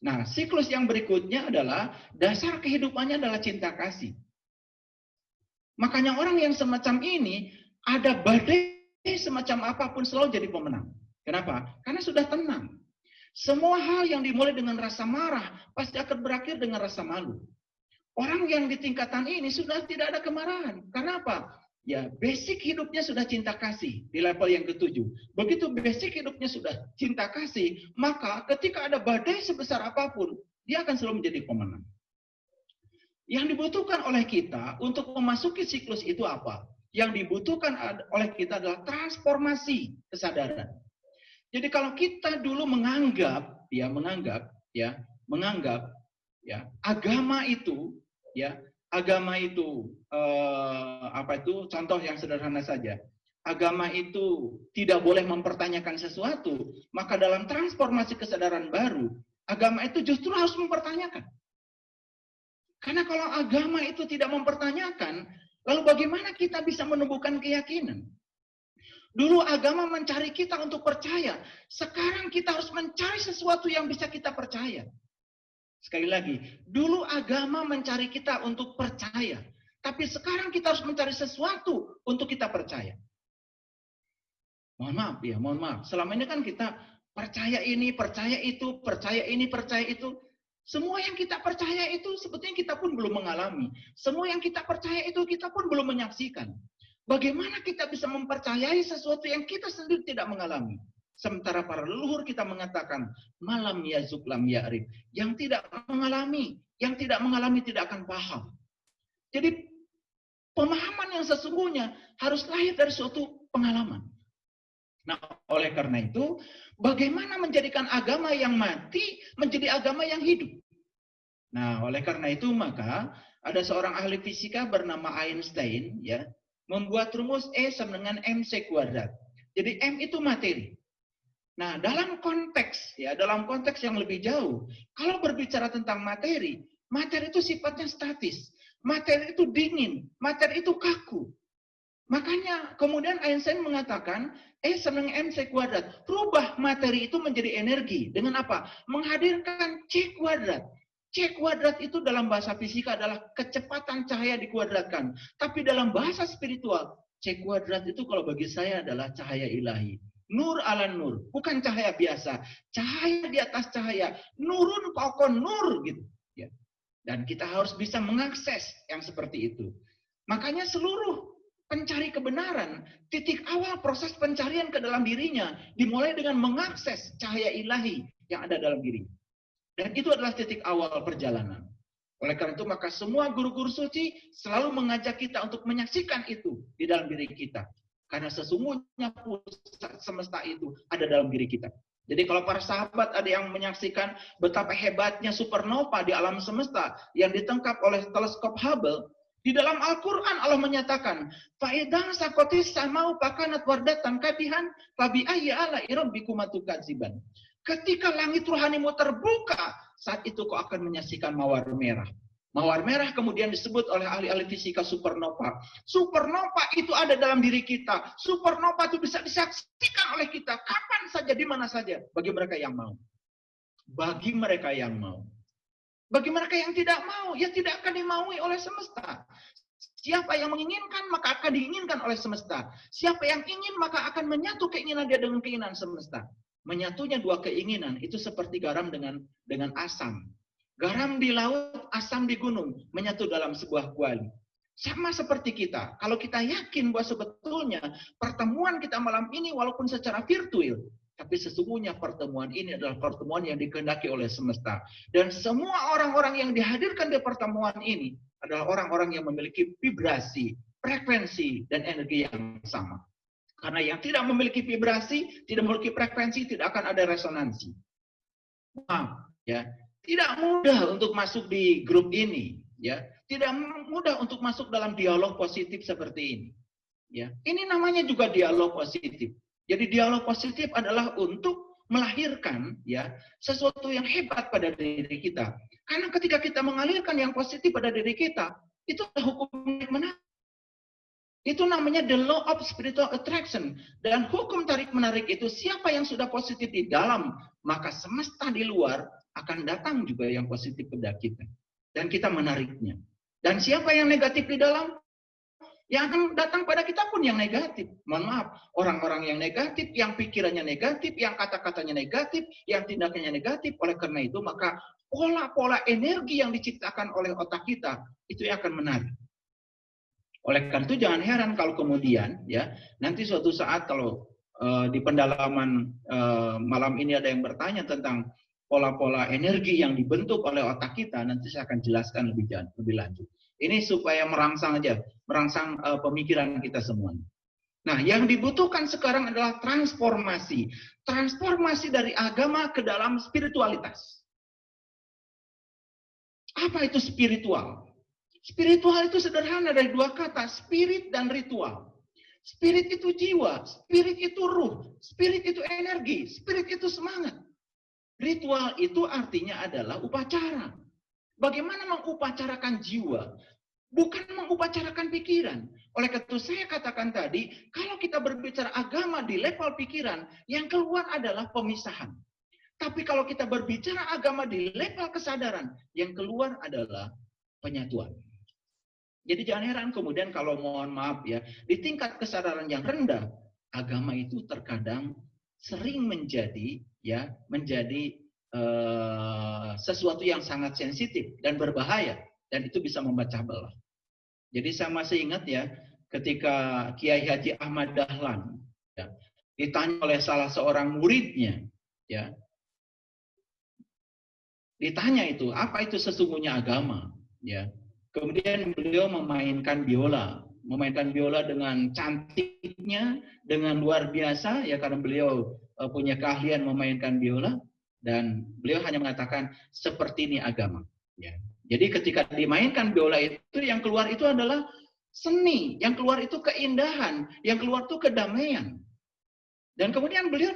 Nah, siklus yang berikutnya adalah dasar kehidupannya adalah cinta kasih. Makanya orang yang semacam ini, ada badai semacam apapun selalu jadi pemenang. Kenapa? Karena sudah tenang. Semua hal yang dimulai dengan rasa marah pasti akan berakhir dengan rasa malu. Orang yang di tingkatan ini sudah tidak ada kemarahan. Karena apa? Ya, basic hidupnya sudah cinta kasih di level yang ketujuh. Begitu basic hidupnya sudah cinta kasih, maka ketika ada badai sebesar apapun, dia akan selalu menjadi pemenang. Yang dibutuhkan oleh kita untuk memasuki siklus itu apa? Yang dibutuhkan oleh kita adalah transformasi kesadaran. Jadi kalau kita dulu menganggap agama itu contoh yang sederhana saja. Agama itu tidak boleh mempertanyakan sesuatu, maka dalam transformasi kesadaran baru, agama itu justru harus mempertanyakan. Karena kalau agama itu tidak mempertanyakan, lalu bagaimana kita bisa menumbuhkan keyakinan? Dulu agama mencari kita untuk percaya. Sekarang kita harus mencari sesuatu yang bisa kita percaya. Sekali lagi, dulu agama mencari kita untuk percaya. Tapi sekarang kita harus mencari sesuatu untuk kita percaya. Mohon maaf. Selama ini kan kita percaya ini, percaya itu, percaya ini, percaya itu. Semua yang kita percaya itu sebetulnya kita pun belum mengalami. Semua yang kita percaya itu kita pun belum menyaksikan. Bagaimana kita bisa mempercayai sesuatu yang kita sendiri tidak mengalami? Sementara para leluhur kita mengatakan, malam yazuk lam ya'rif. Yang tidak mengalami tidak akan paham. Jadi pemahaman yang sesungguhnya harus lahir dari suatu pengalaman. Nah, oleh karena itu, bagaimana menjadikan agama yang mati menjadi agama yang hidup? Nah, oleh karena itu maka ada seorang ahli fisika bernama Einstein, ya, membuat rumus E sama dengan mc kuadrat. Jadi M itu materi. Nah, dalam konteks yang lebih jauh, kalau berbicara tentang materi, materi itu sifatnya statis, materi itu dingin, materi itu kaku. Makanya kemudian Einstein mengatakan E sama dengan mc kuadrat. Rubah materi itu menjadi energi. Dengan apa? Menghadirkan C kuadrat. C kuadrat itu dalam bahasa fisika adalah kecepatan cahaya dikuadratkan. Tapi dalam bahasa spiritual, C kuadrat itu kalau bagi saya adalah cahaya ilahi. Nur ala nur. Bukan cahaya biasa. Cahaya di atas cahaya. Nurun pokon nur gitu. Ya. Dan kita harus bisa mengakses yang seperti itu. Makanya seluruh pencari kebenaran, titik awal proses pencarian ke dalam dirinya dimulai dengan mengakses cahaya ilahi yang ada dalam dirinya. Dan itu adalah titik awal perjalanan. Oleh karena itu maka semua guru-guru suci selalu mengajak kita untuk menyaksikan itu di dalam diri kita. Karena sesungguhnya pusat semesta itu ada dalam diri kita. Jadi kalau para sahabat ada yang menyaksikan betapa hebatnya supernova di alam semesta yang ditangkap oleh teleskop Hubble, di dalam Al-Quran Allah menyatakan, "Fa'idang sakotis samau pakanat wardatan kabihan, fabi ayya ala irabbikumatu kadziban." Ketika langit rohanimu terbuka, saat itu kau akan menyaksikan mawar merah. Mawar merah kemudian disebut oleh ahli-ahli fisika supernova. Supernova itu ada dalam diri kita. Supernova itu bisa disaksikan oleh kita kapan saja, di mana saja. Bagi mereka yang mau. Bagi mereka yang mau. Bagi mereka yang tidak mau, ya tidak akan dimaui oleh semesta. Siapa yang menginginkan, maka akan diinginkan oleh semesta. Siapa yang ingin, maka akan menyatu keinginan dia dengan keinginan semesta. Menyatunya dua keinginan, itu seperti garam dengan asam. Garam di laut, asam di gunung, menyatu dalam sebuah kuali. Sama seperti kita. Kalau kita yakin bahwa sebetulnya pertemuan kita malam ini, walaupun secara virtual, tapi sesungguhnya pertemuan ini adalah pertemuan yang dikehendaki oleh semesta. Dan semua orang-orang yang dihadirkan di pertemuan ini adalah orang-orang yang memiliki vibrasi, frekuensi, dan energi yang sama. Karena yang tidak memiliki vibrasi, tidak memiliki frekuensi, tidak akan ada resonansi. Nah, ya, tidak mudah untuk masuk di grup ini, ya. Tidak mudah untuk masuk dalam dialog positif seperti ini. Ya, ini namanya juga dialog positif. Jadi dialog positif adalah untuk melahirkan ya sesuatu yang hebat pada diri kita. Karena ketika kita mengalirkan yang positif pada diri kita, itu adalah hukum tarik-menarik. Itu namanya the law of spiritual attraction. Dan hukum tarik-menarik itu siapa yang sudah positif di dalam, maka semesta di luar akan datang juga yang positif pada kita. Dan kita menariknya. Dan siapa yang negatif di dalam, yang akan datang pada kita pun yang negatif. Mohon maaf, orang-orang yang negatif, yang pikirannya negatif, yang kata-katanya negatif, yang tindakannya negatif. Oleh karena itu, maka pola-pola energi yang diciptakan oleh otak kita, itu yang akan menarik. Oleh karena itu, jangan heran kalau kemudian, ya nanti suatu saat kalau di pendalaman malam ini ada yang bertanya tentang pola-pola energi yang dibentuk oleh otak kita, nanti saya akan jelaskan lebih lanjut. Ini supaya merangsang pemikiran kita semuanya. Nah, yang dibutuhkan sekarang adalah transformasi. Transformasi dari agama ke dalam spiritualitas. Apa itu spiritual? Spiritual itu sederhana dari dua kata, spirit dan ritual. Spirit itu jiwa, spirit itu ruh, spirit itu energi, spirit itu semangat. Ritual itu artinya adalah upacara. Bagaimana mengupacarakan jiwa? Bukan mengupacarakan pikiran. Oleh karena itu saya katakan tadi, kalau kita berbicara agama di level pikiran, yang keluar adalah pemisahan. Tapi kalau kita berbicara agama di level kesadaran, yang keluar adalah penyatuan. Jadi jangan heran kemudian kalau mohon maaf ya, di tingkat kesadaran yang rendah, agama itu terkadang sering menjadi sesuatu yang sangat sensitif dan berbahaya, dan itu bisa memecah belah. Jadi saya masih ingat ya, ketika Kiai Haji Ahmad Dahlan ya, ditanya oleh salah seorang muridnya, ya, ditanya itu apa itu sesungguhnya agama, ya. Kemudian beliau memainkan biola dengan cantiknya, dengan luar biasa ya, karena beliau punya keahlian memainkan biola, dan beliau hanya mengatakan seperti ini agama, ya. Jadi ketika dimainkan biola itu, yang keluar itu adalah seni, yang keluar itu keindahan, yang keluar itu kedamaian. Dan kemudian beliau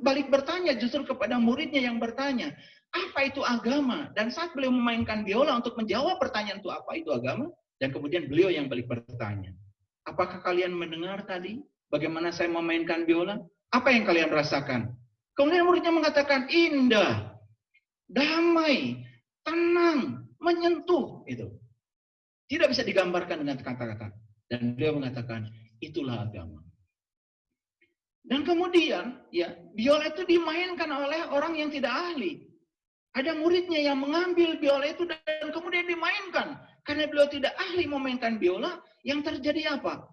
balik bertanya justru kepada muridnya yang bertanya, apa itu agama? Dan saat beliau memainkan biola untuk menjawab pertanyaan itu apa itu agama, dan kemudian beliau yang balik bertanya, apakah kalian mendengar tadi bagaimana saya memainkan biola? Apa yang kalian rasakan? Kemudian muridnya mengatakan, indah, damai, tenang, menyentuh. Itu tidak bisa digambarkan dengan kata-kata. Dan beliau mengatakan, itulah agama. Dan kemudian, ya, biola itu dimainkan oleh orang yang tidak ahli. Ada muridnya yang mengambil biola itu dan kemudian dimainkan. Karena beliau tidak ahli memainkan biola, yang terjadi apa?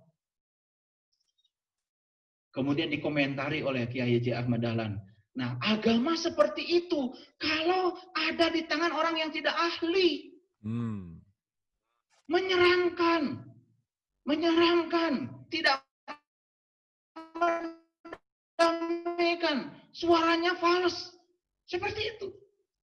Kemudian dikomentari oleh Kiai Haji Ahmad Dahlan. Nah, agama seperti itu kalau ada di tangan orang yang tidak ahli. Menyeramkan. Menyeramkan. Tidak mendamaikan. Suaranya fals. Seperti itu.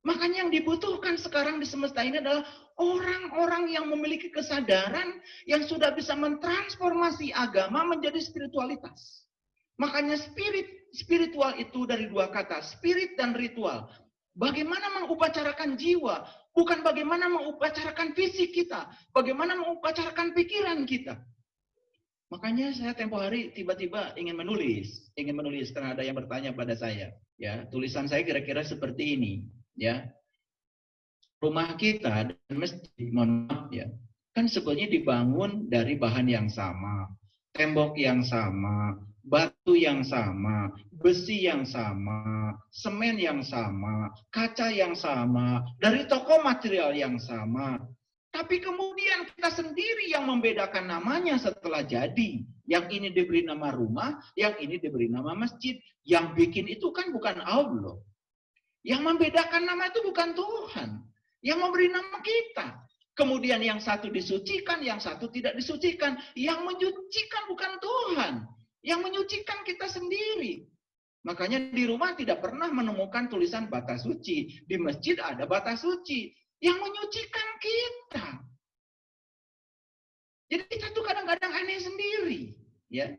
Makanya yang dibutuhkan sekarang di semesta ini adalah orang-orang yang memiliki kesadaran yang sudah bisa mentransformasi agama menjadi spiritualitas. Makanya spiritual itu dari dua kata, spirit dan ritual. Bagaimana mengupacarakan jiwa, bukan bagaimana mengupacarakan fisik kita, bagaimana mengupacarakan pikiran kita. Makanya saya tempo hari tiba-tiba ingin menulis karena ada yang bertanya pada saya. Ya, tulisan saya kira-kira seperti ini. Ya, rumah kita dan masjid, mohon maaf ya, kan sebetulnya dibangun dari bahan yang sama, tembok yang sama, batu yang sama, besi yang sama, semen yang sama, kaca yang sama, dari toko material yang sama. Tapi kemudian kita sendiri yang membedakan namanya setelah jadi. Yang ini diberi nama rumah, yang ini diberi nama masjid. Yang bikin itu kan bukan Allah. Yang membedakan nama itu bukan Tuhan. Yang memberi nama kita. Kemudian yang satu disucikan, yang satu tidak disucikan. Yang menyucikan bukan Tuhan. Yang menyucikan kita sendiri. Makanya di rumah tidak pernah menemukan tulisan bata suci. Di masjid ada bata suci. Yang menyucikan kita. Jadi kita tuh kadang-kadang aneh sendiri. Ya,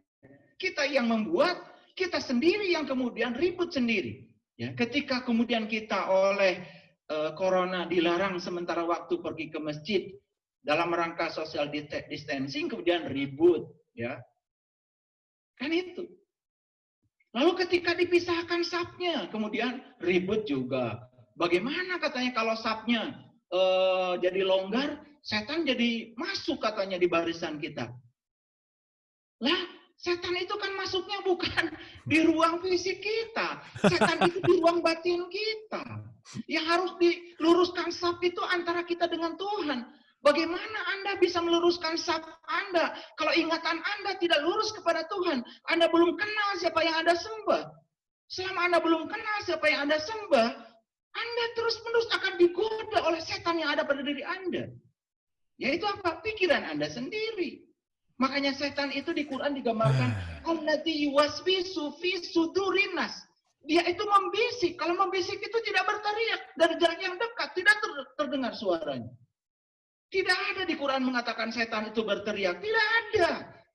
kita yang membuat, kita sendiri yang kemudian ribut sendiri. Ya, ketika kemudian kita oleh corona dilarang sementara waktu pergi ke masjid dalam rangka social distancing, kemudian ribut, ya, kan itu. Lalu ketika dipisahkan sapnya, kemudian ribut juga. Bagaimana katanya kalau sapnya jadi longgar, setan jadi masuk katanya di barisan kita. Lah, setan itu kan masuknya bukan di ruang fisik kita. Setan itu di ruang batin kita. Yang harus diluruskan saf itu antara kita dengan Tuhan. Bagaimana Anda bisa meluruskan saf Anda kalau ingatan Anda tidak lurus kepada Tuhan? Anda belum kenal siapa yang Anda sembah. Selama Anda belum kenal siapa yang Anda sembah, Anda terus-menerus akan digoda oleh setan yang ada pada diri Anda. Yaitu apa? Pikiran Anda sendiri. Makanya setan itu di Quran digambarkan allati yuwaswisu fi sudurin nas. Dia itu membisik. Kalau membisik itu tidak berteriak dari jarak yang dekat, tidak terdengar suaranya. Tidak ada di Quran mengatakan setan itu berteriak, tidak ada.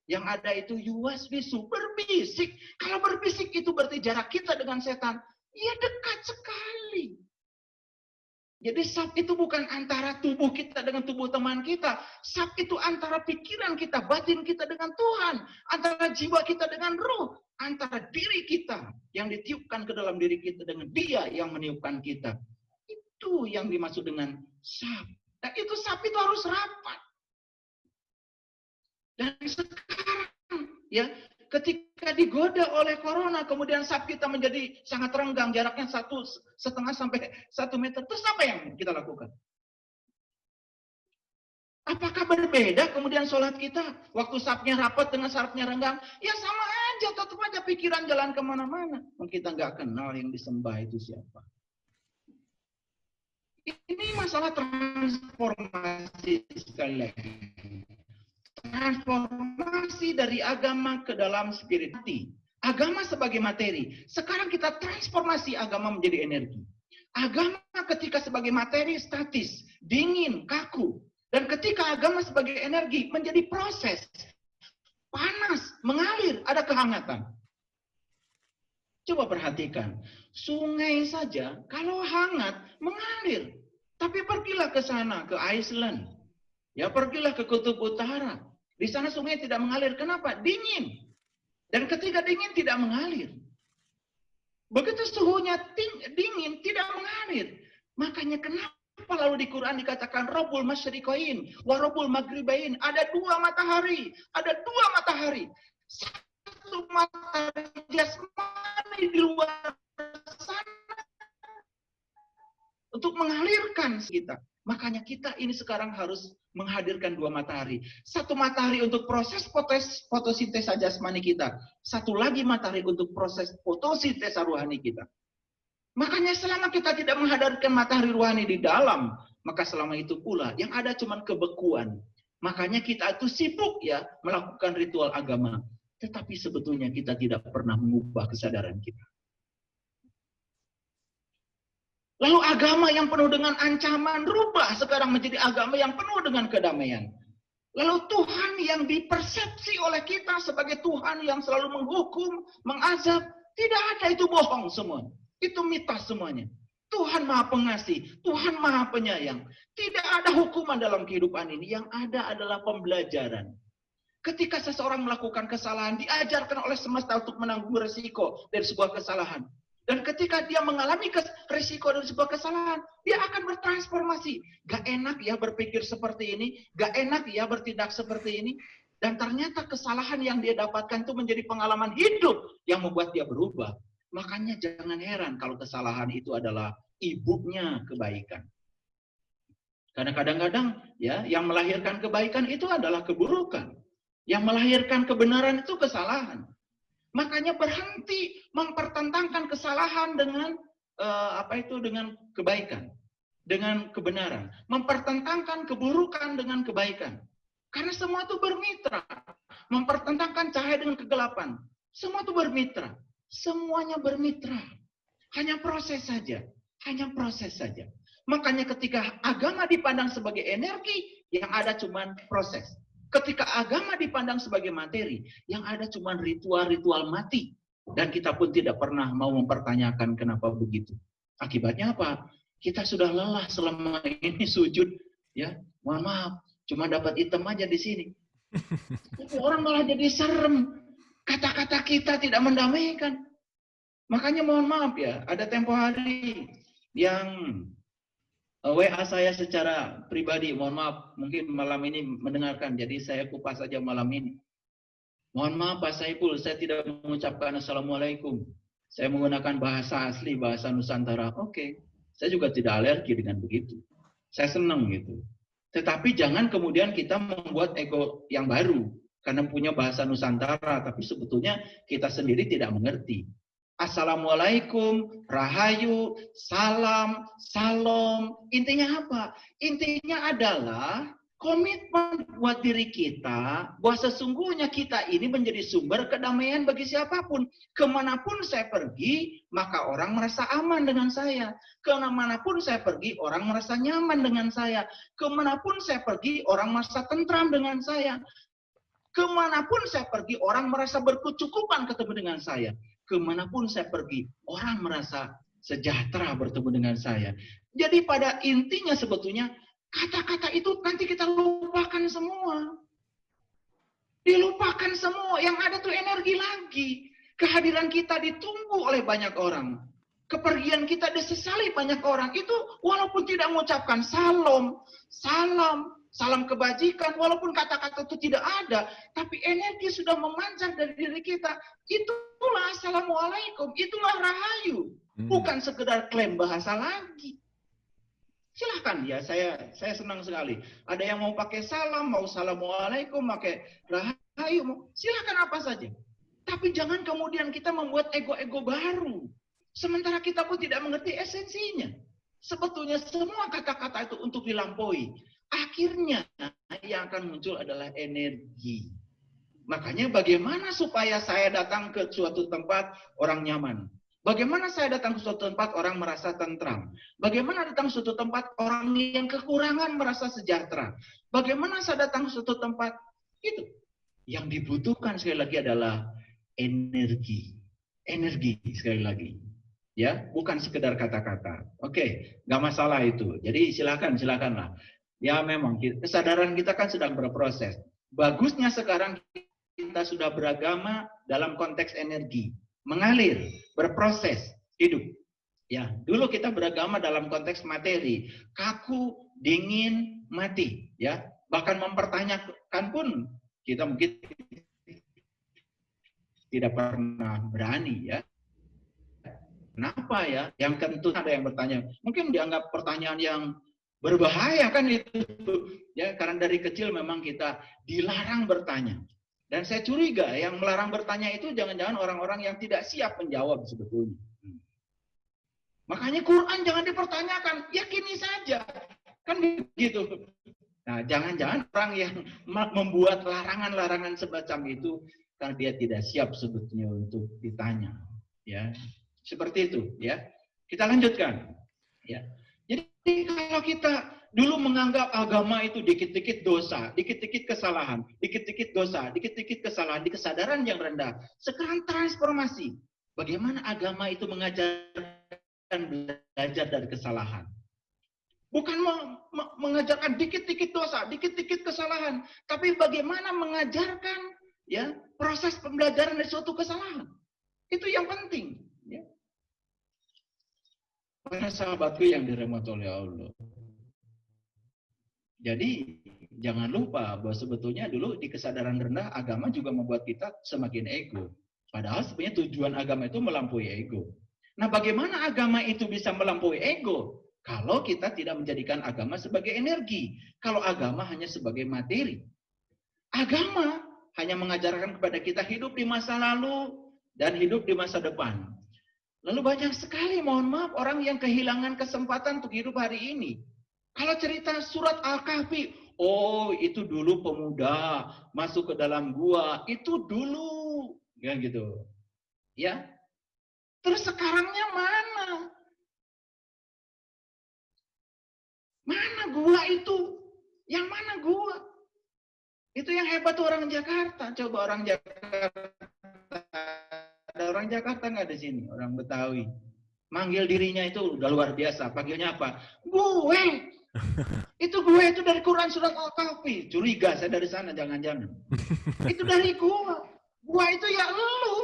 Yang ada itu yuwaswisu, berbisik. Kalau berbisik itu berarti jarak kita dengan setan, ya dekat sekali. Jadi saf itu bukan antara tubuh kita dengan tubuh teman kita. Saf itu antara pikiran kita, batin kita dengan Tuhan. Antara jiwa kita dengan roh. Antara diri kita yang ditiupkan ke dalam diri kita dengan Dia yang meniupkan kita. Itu yang dimaksud dengan saf. Dan itu saf itu harus rapat. Dan sekarang ya, ketika digoda oleh corona, kemudian saf kita menjadi sangat renggang, jaraknya 1,5 sampai 1 meter. Terus apa yang kita lakukan? Apakah berbeda kemudian sholat kita? Waktu safnya rapat dengan safnya renggang? Ya sama aja, tetap aja pikiran jalan kemana-mana. Kita nggak kenal yang disembah itu siapa. Ini masalah transformasi sekali lagi. Transformasi dari agama ke dalam spiritualitas. Agama sebagai materi. Sekarang kita transformasi agama menjadi energi. Agama ketika sebagai materi statis. dingin, kaku. Dan ketika agama sebagai energi menjadi proses, panas, mengalir, ada kehangatan. Coba perhatikan, sungai saja kalau hangat mengalir. Tapi pergilah ke sana, ke Iceland. Ya, pergilah ke Kutub Utara. Di sana sungai tidak mengalir. Kenapa? Dingin. Dan ketika dingin tidak mengalir. Begitu suhunya dingin tidak mengalir. Makanya kenapa lalu di Quran dikatakan Rabbul Masyriqain wa Rabbul Maghribain. Ada dua matahari. Ada dua matahari. Satu matahari jasmani di luar sana untuk mengalirkan kita. Makanya kita ini sekarang harus menghadirkan dua matahari. Satu matahari untuk proses fotosintesa jasmani kita. Satu lagi matahari untuk proses fotosintesa rohani kita. Makanya selama kita tidak menghadirkan matahari rohani di dalam, maka selama itu pula yang ada cuma kebekuan. Makanya kita itu sibuk ya melakukan ritual agama. Tetapi sebetulnya kita tidak pernah mengubah kesadaran kita. Lalu agama yang penuh dengan ancaman rubah sekarang menjadi agama yang penuh dengan kedamaian. Lalu Tuhan yang dipersepsi oleh kita sebagai Tuhan yang selalu menghukum, mengazab, tidak ada, itu bohong semua. Itu mitos semuanya. Tuhan Maha Pengasih, Tuhan Maha Penyayang. Tidak ada hukuman dalam kehidupan ini, yang ada adalah pembelajaran. Ketika seseorang melakukan kesalahan, diajarkan oleh semesta untuk menanggung risiko dari sebuah kesalahan. Dan ketika dia mengalami risiko dari sebuah kesalahan, dia akan bertransformasi. Gak enak ya berpikir seperti ini, gak enak ya bertindak seperti ini. Dan ternyata kesalahan yang dia dapatkan itu menjadi pengalaman hidup yang membuat dia berubah. Makanya jangan heran kalau kesalahan itu adalah ibunya kebaikan. Karena kadang-kadang ya yang melahirkan kebaikan itu adalah keburukan. Yang melahirkan kebenaran itu kesalahan. Makanya berhenti mempertentangkan kesalahan dengan dengan kebaikan, dengan kebenaran. Mempertentangkan keburukan dengan kebaikan. Karena semua itu bermitra. Mempertentangkan cahaya dengan kegelapan. Semua itu bermitra. Semuanya bermitra. Hanya proses saja. Hanya proses saja. Makanya ketika agama dipandang sebagai energi, yang ada cuma proses. Ketika agama dipandang sebagai materi, yang ada cuma ritual-ritual mati. Dan kita pun tidak pernah mau mempertanyakan kenapa begitu. Akibatnya apa? Kita sudah lelah selama ini sujud. Ya, mohon maaf, cuma dapat item aja di sini. Orang malah jadi serem. Kata-kata kita tidak mendamaikan. Makanya mohon maaf ya, ada tempo hari yang WA saya secara pribadi, mohon maaf, mungkin malam ini mendengarkan, jadi saya kupas saja malam ini. Mohon maaf Pak Saiful, saya tidak mengucapkan Assalamualaikum. Saya menggunakan bahasa asli, bahasa Nusantara. Oke, saya juga tidak alergi dengan begitu. Saya senang gitu. Tetapi jangan kemudian kita membuat ego yang baru, karena punya bahasa Nusantara, tapi sebetulnya kita sendiri tidak mengerti. Assalamualaikum, rahayu, salam, salom. Intinya apa? Intinya adalah komitmen buat diri kita bahwa sesungguhnya kita ini menjadi sumber kedamaian bagi siapapun. Kemanapun saya pergi, maka orang merasa aman dengan saya. Kemanapun saya pergi, orang merasa nyaman dengan saya. Kemanapun saya pergi, orang merasa tentram dengan saya. Kemanapun saya pergi, orang merasa berkecukupan ketemu dengan saya. Kemanapun saya pergi, orang merasa sejahtera bertemu dengan saya. Jadi pada intinya sebetulnya, kata-kata itu nanti kita lupakan semua. Dilupakan semua, yang ada tuh energi lagi. Kehadiran kita ditunggu oleh banyak orang. Kepergian kita disesali banyak orang. Itu walaupun tidak mengucapkan salam, salam kebajikan, walaupun kata-kata itu tidak ada, tapi energi sudah memancar dari diri kita. Itulah Assalamualaikum, itulah rahayu. Bukan sekedar klaim bahasa lagi. Silahkan ya, saya senang sekali. Ada yang mau pakai salam, mau Assalamualaikum, pakai rahayu, silahkan apa saja. Tapi jangan kemudian kita membuat ego-ego baru. Sementara kita pun tidak mengerti esensinya. Sebetulnya semua kata-kata itu untuk dilampaui. Akhirnya yang akan muncul adalah energi. Makanya bagaimana supaya saya datang ke suatu tempat orang nyaman. Bagaimana saya datang ke suatu tempat orang merasa tentram? Bagaimana datang ke suatu tempat orang yang kekurangan merasa sejahtera? Bagaimana saya datang ke suatu tempat itu? Yang dibutuhkan sekali lagi adalah energi. Energi sekali lagi. Ya, bukan sekedar kata-kata. Oke, nggak masalah itu. Jadi silakanlah. Ya memang kesadaran kita kan sedang berproses. Bagusnya sekarang kita sudah beragama dalam konteks energi, mengalir, berproses, hidup. Ya, dulu kita beragama dalam konteks materi, kaku, dingin, mati, ya. Bahkan mempertanyakan pun kita mungkin tidak pernah berani, ya. Kenapa ya? Yang tentu ada yang bertanya. Mungkin dianggap pertanyaan yang berbahaya kan itu. Ya, karena dari kecil memang kita dilarang bertanya. Dan saya curiga yang melarang bertanya itu jangan-jangan orang-orang yang tidak siap menjawab sebetulnya. Makanya Quran jangan dipertanyakan, yakini saja. Kan begitu. Nah, jangan-jangan orang yang membuat larangan-larangan semacam itu karena dia tidak siap sebetulnya untuk ditanya. Ya. Seperti itu, ya. Kita lanjutkan, ya. Jadi kalau kita dulu menganggap agama itu dikit-dikit dosa, dikit-dikit kesalahan, dikit-dikit dosa, dikit-dikit kesalahan, di kesadaran yang rendah. Sekarang transformasi. Bagaimana agama itu mengajarkan belajar dari kesalahan? Bukan mengajarkan dikit-dikit dosa, dikit-dikit kesalahan, tapi bagaimana mengajarkan ya proses pembelajaran dari suatu kesalahan. Itu yang penting. Ya. Para sahabatku yang dirahmati oleh Allah. Jadi jangan lupa bahwa sebetulnya dulu di kesadaran rendah agama juga membuat kita semakin ego. Padahal sebenarnya tujuan agama itu melampaui ego. Nah, bagaimana agama itu bisa melampaui ego? Kalau kita tidak menjadikan agama sebagai energi. Kalau agama hanya sebagai materi. Agama hanya mengajarkan kepada kita hidup di masa lalu dan hidup di masa depan. Lalu banyak sekali, mohon maaf, orang yang kehilangan kesempatan untuk hidup hari ini. Kalau cerita surat Al-Kahfi, oh itu dulu pemuda masuk ke dalam gua, itu dulu, ya gitu. Ya. Terus sekarangnya mana? Mana gua itu? Yang mana gua? Itu yang hebat orang Jakarta. Coba orang Jakarta. Ada orang Jakarta nggak di sini? Orang Betawi. Manggil dirinya itu udah luar biasa. Panggilnya apa? Gue. Itu gue itu dari Quran surat Al-Kahfi. Curiga saya dari sana, jangan-jangan. Itu dari gue. Gue itu ya lu.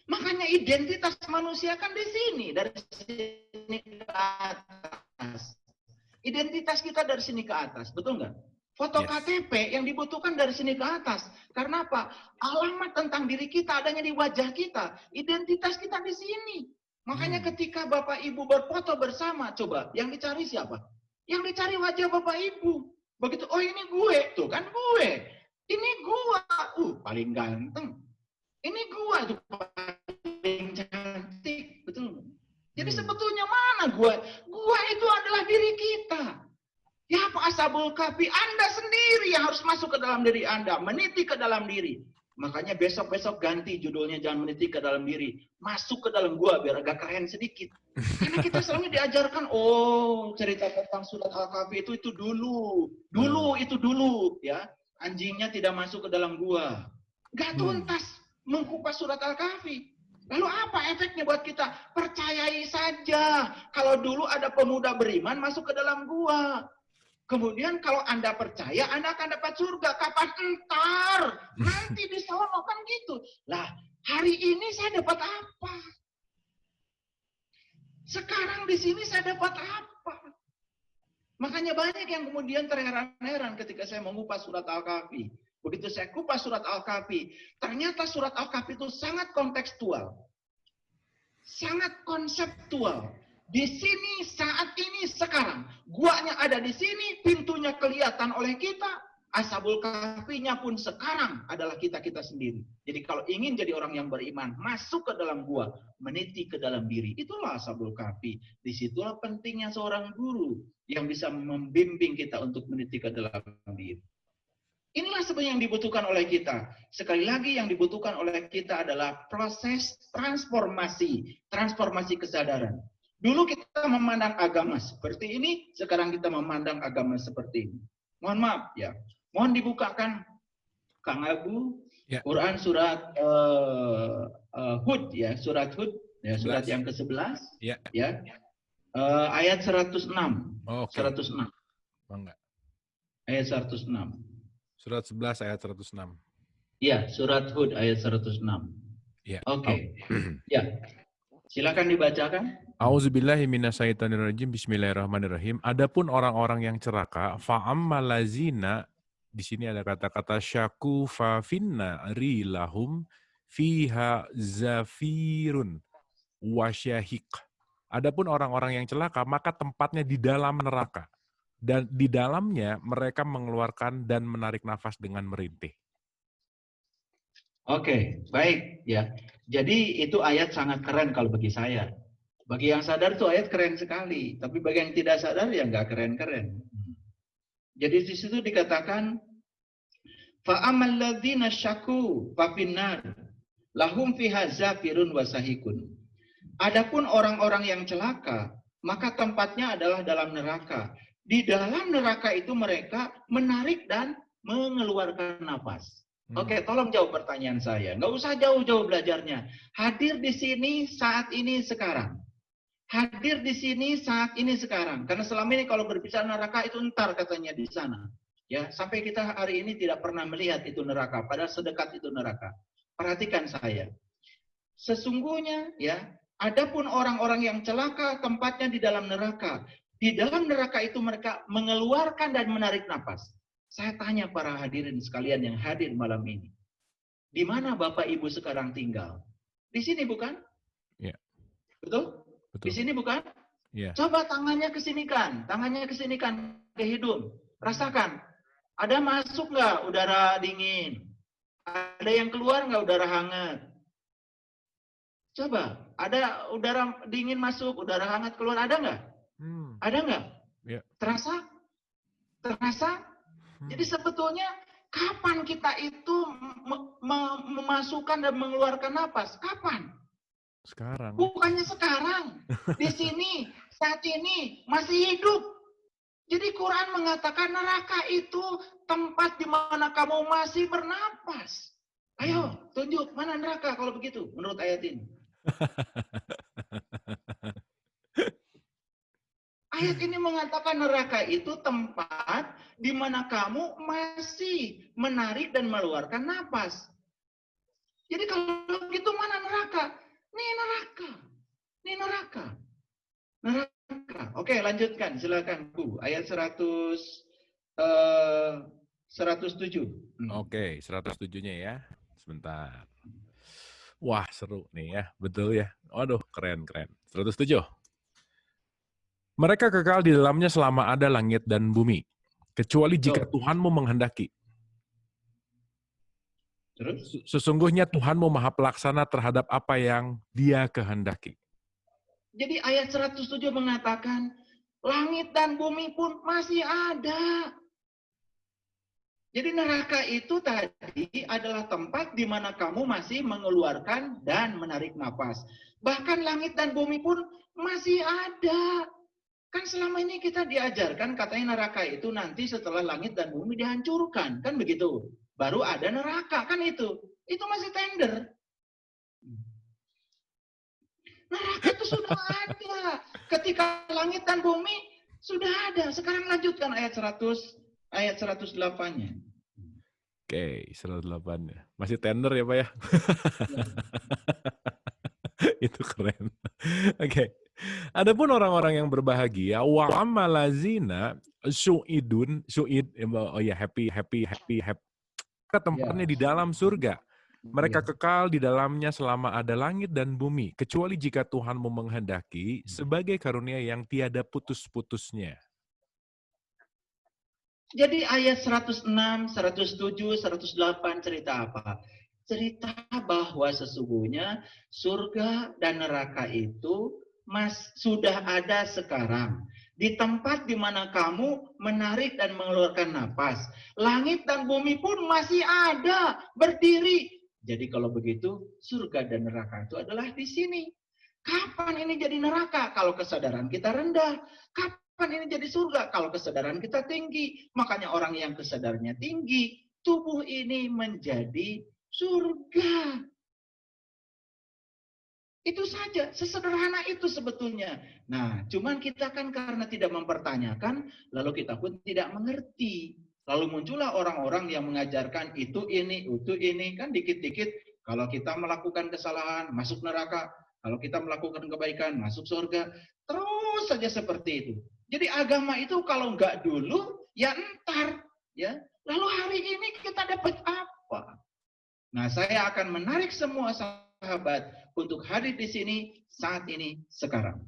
Makanya identitas manusia kan di sini. Dari sini ke atas. Identitas kita dari sini ke atas. Betul nggak? Foto KTP yang dibutuhkan dari sini ke atas. Karena apa? Alamat tentang diri kita adanya di wajah kita. Identitas kita di sini. Makanya ketika Bapak Ibu berfoto bersama, coba yang dicari siapa? Yang dicari wajah Bapak Ibu. Begitu, oh ini gue. Tuh kan gue. Ini gua. Paling ganteng. Ini gua tuh paling cantik. Betul. Jadi sebetulnya mana gua? Gua itu adalah diri kita. Ya Pak Ashabul Kahfi, Anda sendiri yang harus masuk ke dalam diri Anda, meniti ke dalam diri. Makanya besok-besok ganti judulnya, jangan meniti ke dalam diri, masuk ke dalam gua biar agak keren sedikit. Karena kita selalu diajarkan, oh cerita tentang surat Al-Kahfi itu dulu itu dulu, ya anjingnya tidak masuk ke dalam gua. Gak tuntas mengkupas surat Al-Kahfi. Lalu apa efeknya buat kita? Percayai saja. Kalau dulu ada pemuda beriman masuk ke dalam gua. Kemudian kalau Anda percaya, Anda akan dapat surga. Kapan? Entar. Nanti di sono kan gitu. Lah, hari ini saya dapat apa? Sekarang di sini saya dapat apa? Makanya banyak yang kemudian terheran-heran ketika saya mengupas surat Al-Kahfi. Begitu saya kupas surat Al-Kahfi, ternyata surat Al-Kahfi itu sangat kontekstual. Sangat konseptual. Di sini, saat ini, sekarang. Guanya ada di sini, pintunya kelihatan oleh kita. Ashabul Kahfinya pun sekarang adalah kita-kita sendiri. Jadi kalau ingin jadi orang yang beriman, masuk ke dalam gua, meniti ke dalam diri. Itulah Ashabul Kahfi. Disitulah pentingnya seorang guru yang bisa membimbing kita untuk meniti ke dalam diri. Inilah sebenarnya yang dibutuhkan oleh kita? Sekali lagi yang dibutuhkan oleh kita adalah proses transformasi kesadaran. Dulu kita memandang agama seperti ini, sekarang kita memandang agama seperti ini. Mohon maaf ya. Mohon dibukakan Kang Abu, Ya. Quran surat Hud ya, surat Hud ya, surat yang ke-11 ya. Ayat 106. Oh, oke. 106. Bangga. Ayat 106. Surat 11 ayat 106. Ya, surat Hud ayat 106. Ya. Oke. Ya. Silakan dibacakan. Auzubillahi minasyaitonirrajim. Bismillahirrahmanirrahim. Adapun orang-orang yang celaka, fa'ammalazina, di sini ada kata-kata syaku fa finna rilahum fiha zafirun wasyahik. Adapun orang-orang yang celaka, maka tempatnya di dalam neraka. Dan di dalamnya mereka mengeluarkan dan menarik nafas dengan merintih. Oke, baik ya. Jadi itu ayat sangat keren kalau bagi saya. Bagi yang sadar itu ayat keren sekali, tapi bagi yang tidak sadar ya nggak keren-keren. Jadi di situ dikatakan fa'amal ladzina syaku fa finnar lahum fiha zafirun wasahikun. Adapun orang-orang yang celaka, maka tempatnya adalah dalam neraka. Di dalam neraka itu mereka menarik dan mengeluarkan nafas. Oke, tolong jawab pertanyaan saya. Nggak usah jauh-jauh belajarnya. Hadir di sini saat ini sekarang. Hadir di sini saat ini sekarang. Karena selama ini kalau berbicara neraka itu entar katanya di sana. Ya, sampai kita hari ini tidak pernah melihat itu neraka. Padahal sedekat itu neraka. Perhatikan saya. Sesungguhnya ya, adapun orang-orang yang celaka tempatnya di dalam neraka. Di dalam neraka itu mereka mengeluarkan dan menarik nafas. Saya tanya para hadirin sekalian yang hadir malam ini. Di mana Bapak Ibu sekarang tinggal? Di sini bukan? Ya. Betul? Di sini bukan? Ya. Coba tangannya kesinikan. Tangannya kesinikan ke hidung. Rasakan. Ada masuk nggak udara dingin? Ada yang keluar nggak udara hangat? Coba, ada udara dingin masuk, udara hangat keluar, ada nggak? Ada nggak? Ya. Terasa? Terasa? Jadi sebetulnya kapan kita itu memasukkan dan mengeluarkan napas? Kapan? Sekarang. Bukannya sekarang. Di sini, saat ini, masih hidup. Jadi Quran mengatakan neraka itu tempat di mana kamu masih bernapas. Ayo, tunjuk mana neraka kalau begitu menurut ayat ini. Ayat ini mengatakan neraka itu tempat di mana kamu masih menarik dan mengeluarkan napas. Jadi kalau begitu mana neraka? Nih neraka. Nih neraka. Neraka. Oke, lanjutkan. Silakan, Bu. Ayat 107. Oke, 107-nya ya. Sebentar. Wah, seru nih ya. Betul ya. Waduh, keren. 107. Mereka kekal di dalamnya selama ada langit dan bumi, kecuali jika Tuhanmu menghendaki. Terus? Sesungguhnya Tuhanmu maha pelaksana terhadap apa yang Dia kehendaki. Jadi ayat 107 mengatakan, langit dan bumi pun masih ada. Jadi neraka itu tadi adalah tempat di mana kamu masih mengeluarkan dan menarik napas. Bahkan langit dan bumi pun masih ada. Kan selama ini kita diajarkan katanya neraka itu nanti setelah langit dan bumi dihancurkan. Kan begitu. Baru ada neraka. Kan itu. Itu masih tender. Neraka itu sudah ada. Ketika langit dan bumi sudah ada. Sekarang lanjutkan ayat 108-nya. Oke, 108-nya. Masih tender ya, Pak ya? Itu keren. Oke. Adapun orang-orang yang berbahagia, wa amalazina su'id, happy. Ke tempatnya di dalam surga. Mereka kekal di dalamnya selama ada langit dan bumi, kecuali jika Tuhanmu menghendaki sebagai karunia yang tiada putus-putusnya. Jadi ayat 106, 107, 108 cerita apa? Cerita bahwa sesungguhnya surga dan neraka itu sudah ada sekarang. Di tempat di mana kamu menarik dan mengeluarkan napas. Langit dan bumi pun masih ada, berdiri. Jadi kalau begitu, surga dan neraka itu adalah di sini. Kapan ini jadi neraka? Kalau kesadaran kita rendah. Kapan ini jadi surga? Kalau kesadaran kita tinggi. Makanya orang yang kesadarannya tinggi, tubuh ini menjadi surga. Itu saja, sesederhana itu sebetulnya. Nah, cuman kita kan karena tidak mempertanyakan, lalu kita pun tidak mengerti. Lalu muncullah orang-orang yang mengajarkan itu ini, kan dikit-dikit kalau kita melakukan kesalahan, masuk neraka. Kalau kita melakukan kebaikan, masuk surga. Terus saja seperti itu. Jadi agama itu kalau enggak dulu, ya entar. Ya. Lalu hari ini kita dapat apa? Nah, saya akan menarik semua sahabat untuk hadir di sini saat ini sekarang.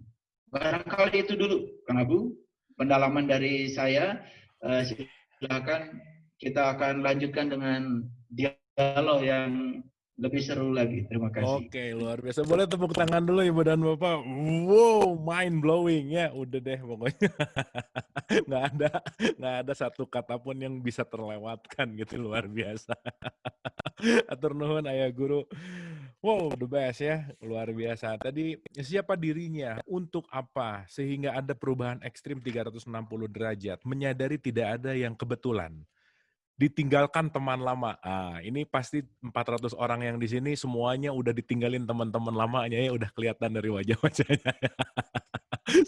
Barangkali itu dulu, Kang Abu, pendalaman dari saya. Silakan kita akan lanjutkan dengan dialog yang lebih seru lagi. Terima kasih. Oke, luar biasa. Boleh tepuk tangan dulu Ibu dan Bapak. Wow, mind blowing ya. Udah deh pokoknya. nggak ada satu kata pun yang bisa terlewatkan gitu, luar biasa. Atur nuhun ayah guru. Wow, the best ya. Luar biasa. Tadi siapa dirinya, untuk apa, sehingga ada perubahan ekstrim 360 derajat. Menyadari tidak ada yang kebetulan. Ditinggalkan teman lama. Ini pasti 400 orang yang di sini semuanya udah ditinggalin teman-teman lamanya ya, udah kelihatan dari wajah-wajahnya.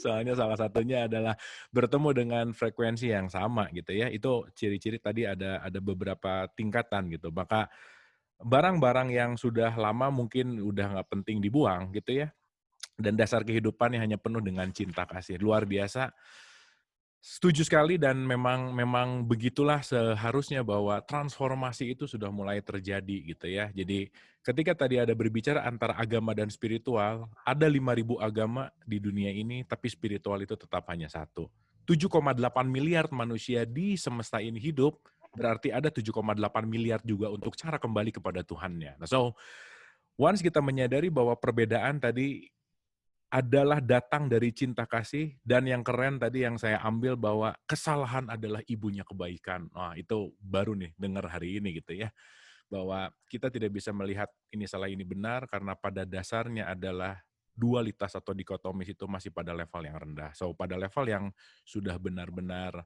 Soalnya salah satunya adalah bertemu dengan frekuensi yang sama gitu ya. Itu ciri-ciri tadi ada beberapa tingkatan gitu. Maka barang-barang yang sudah lama mungkin udah nggak penting dibuang gitu ya. Dan dasar kehidupannya hanya penuh dengan cinta kasih. Luar biasa. Setuju sekali, dan memang begitulah seharusnya, bahwa transformasi itu sudah mulai terjadi gitu ya. Jadi ketika tadi ada berbicara antara agama dan spiritual, ada 5.000 agama di dunia ini, tapi spiritual itu tetap hanya satu. 7,8 miliar manusia di semesta ini hidup, berarti ada 7,8 miliar juga untuk cara kembali kepada Tuhannya. Nah, so once kita menyadari bahwa perbedaan tadi adalah datang dari cinta kasih, dan yang keren tadi yang saya ambil bahwa kesalahan adalah ibunya kebaikan. Nah, itu baru nih dengar hari ini gitu ya. Bahwa kita tidak bisa melihat ini salah ini benar karena pada dasarnya adalah dualitas atau dikotomis itu masih pada level yang rendah. So, pada level yang sudah benar-benar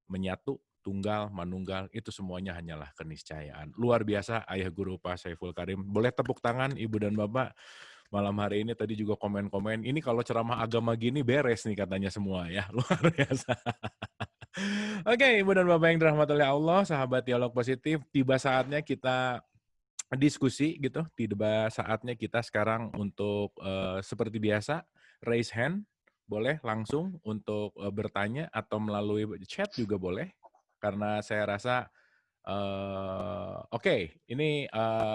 menyatu, tunggal, manunggal, itu semuanya hanyalah keniscayaan. Luar biasa Ayah Guru Pak Saiful Karim. Boleh tepuk tangan Ibu dan Bapak. Malam hari ini tadi juga komen-komen, ini kalau ceramah agama gini beres nih katanya semua ya, luar biasa. Oke, Ibu dan Bapak yang dirahmati oleh Allah, sahabat Dialog Positif, tiba saatnya kita diskusi gitu, tiba saatnya kita sekarang untuk seperti biasa, raise hand, boleh langsung untuk bertanya atau melalui chat juga boleh, karena saya rasa Oke, ini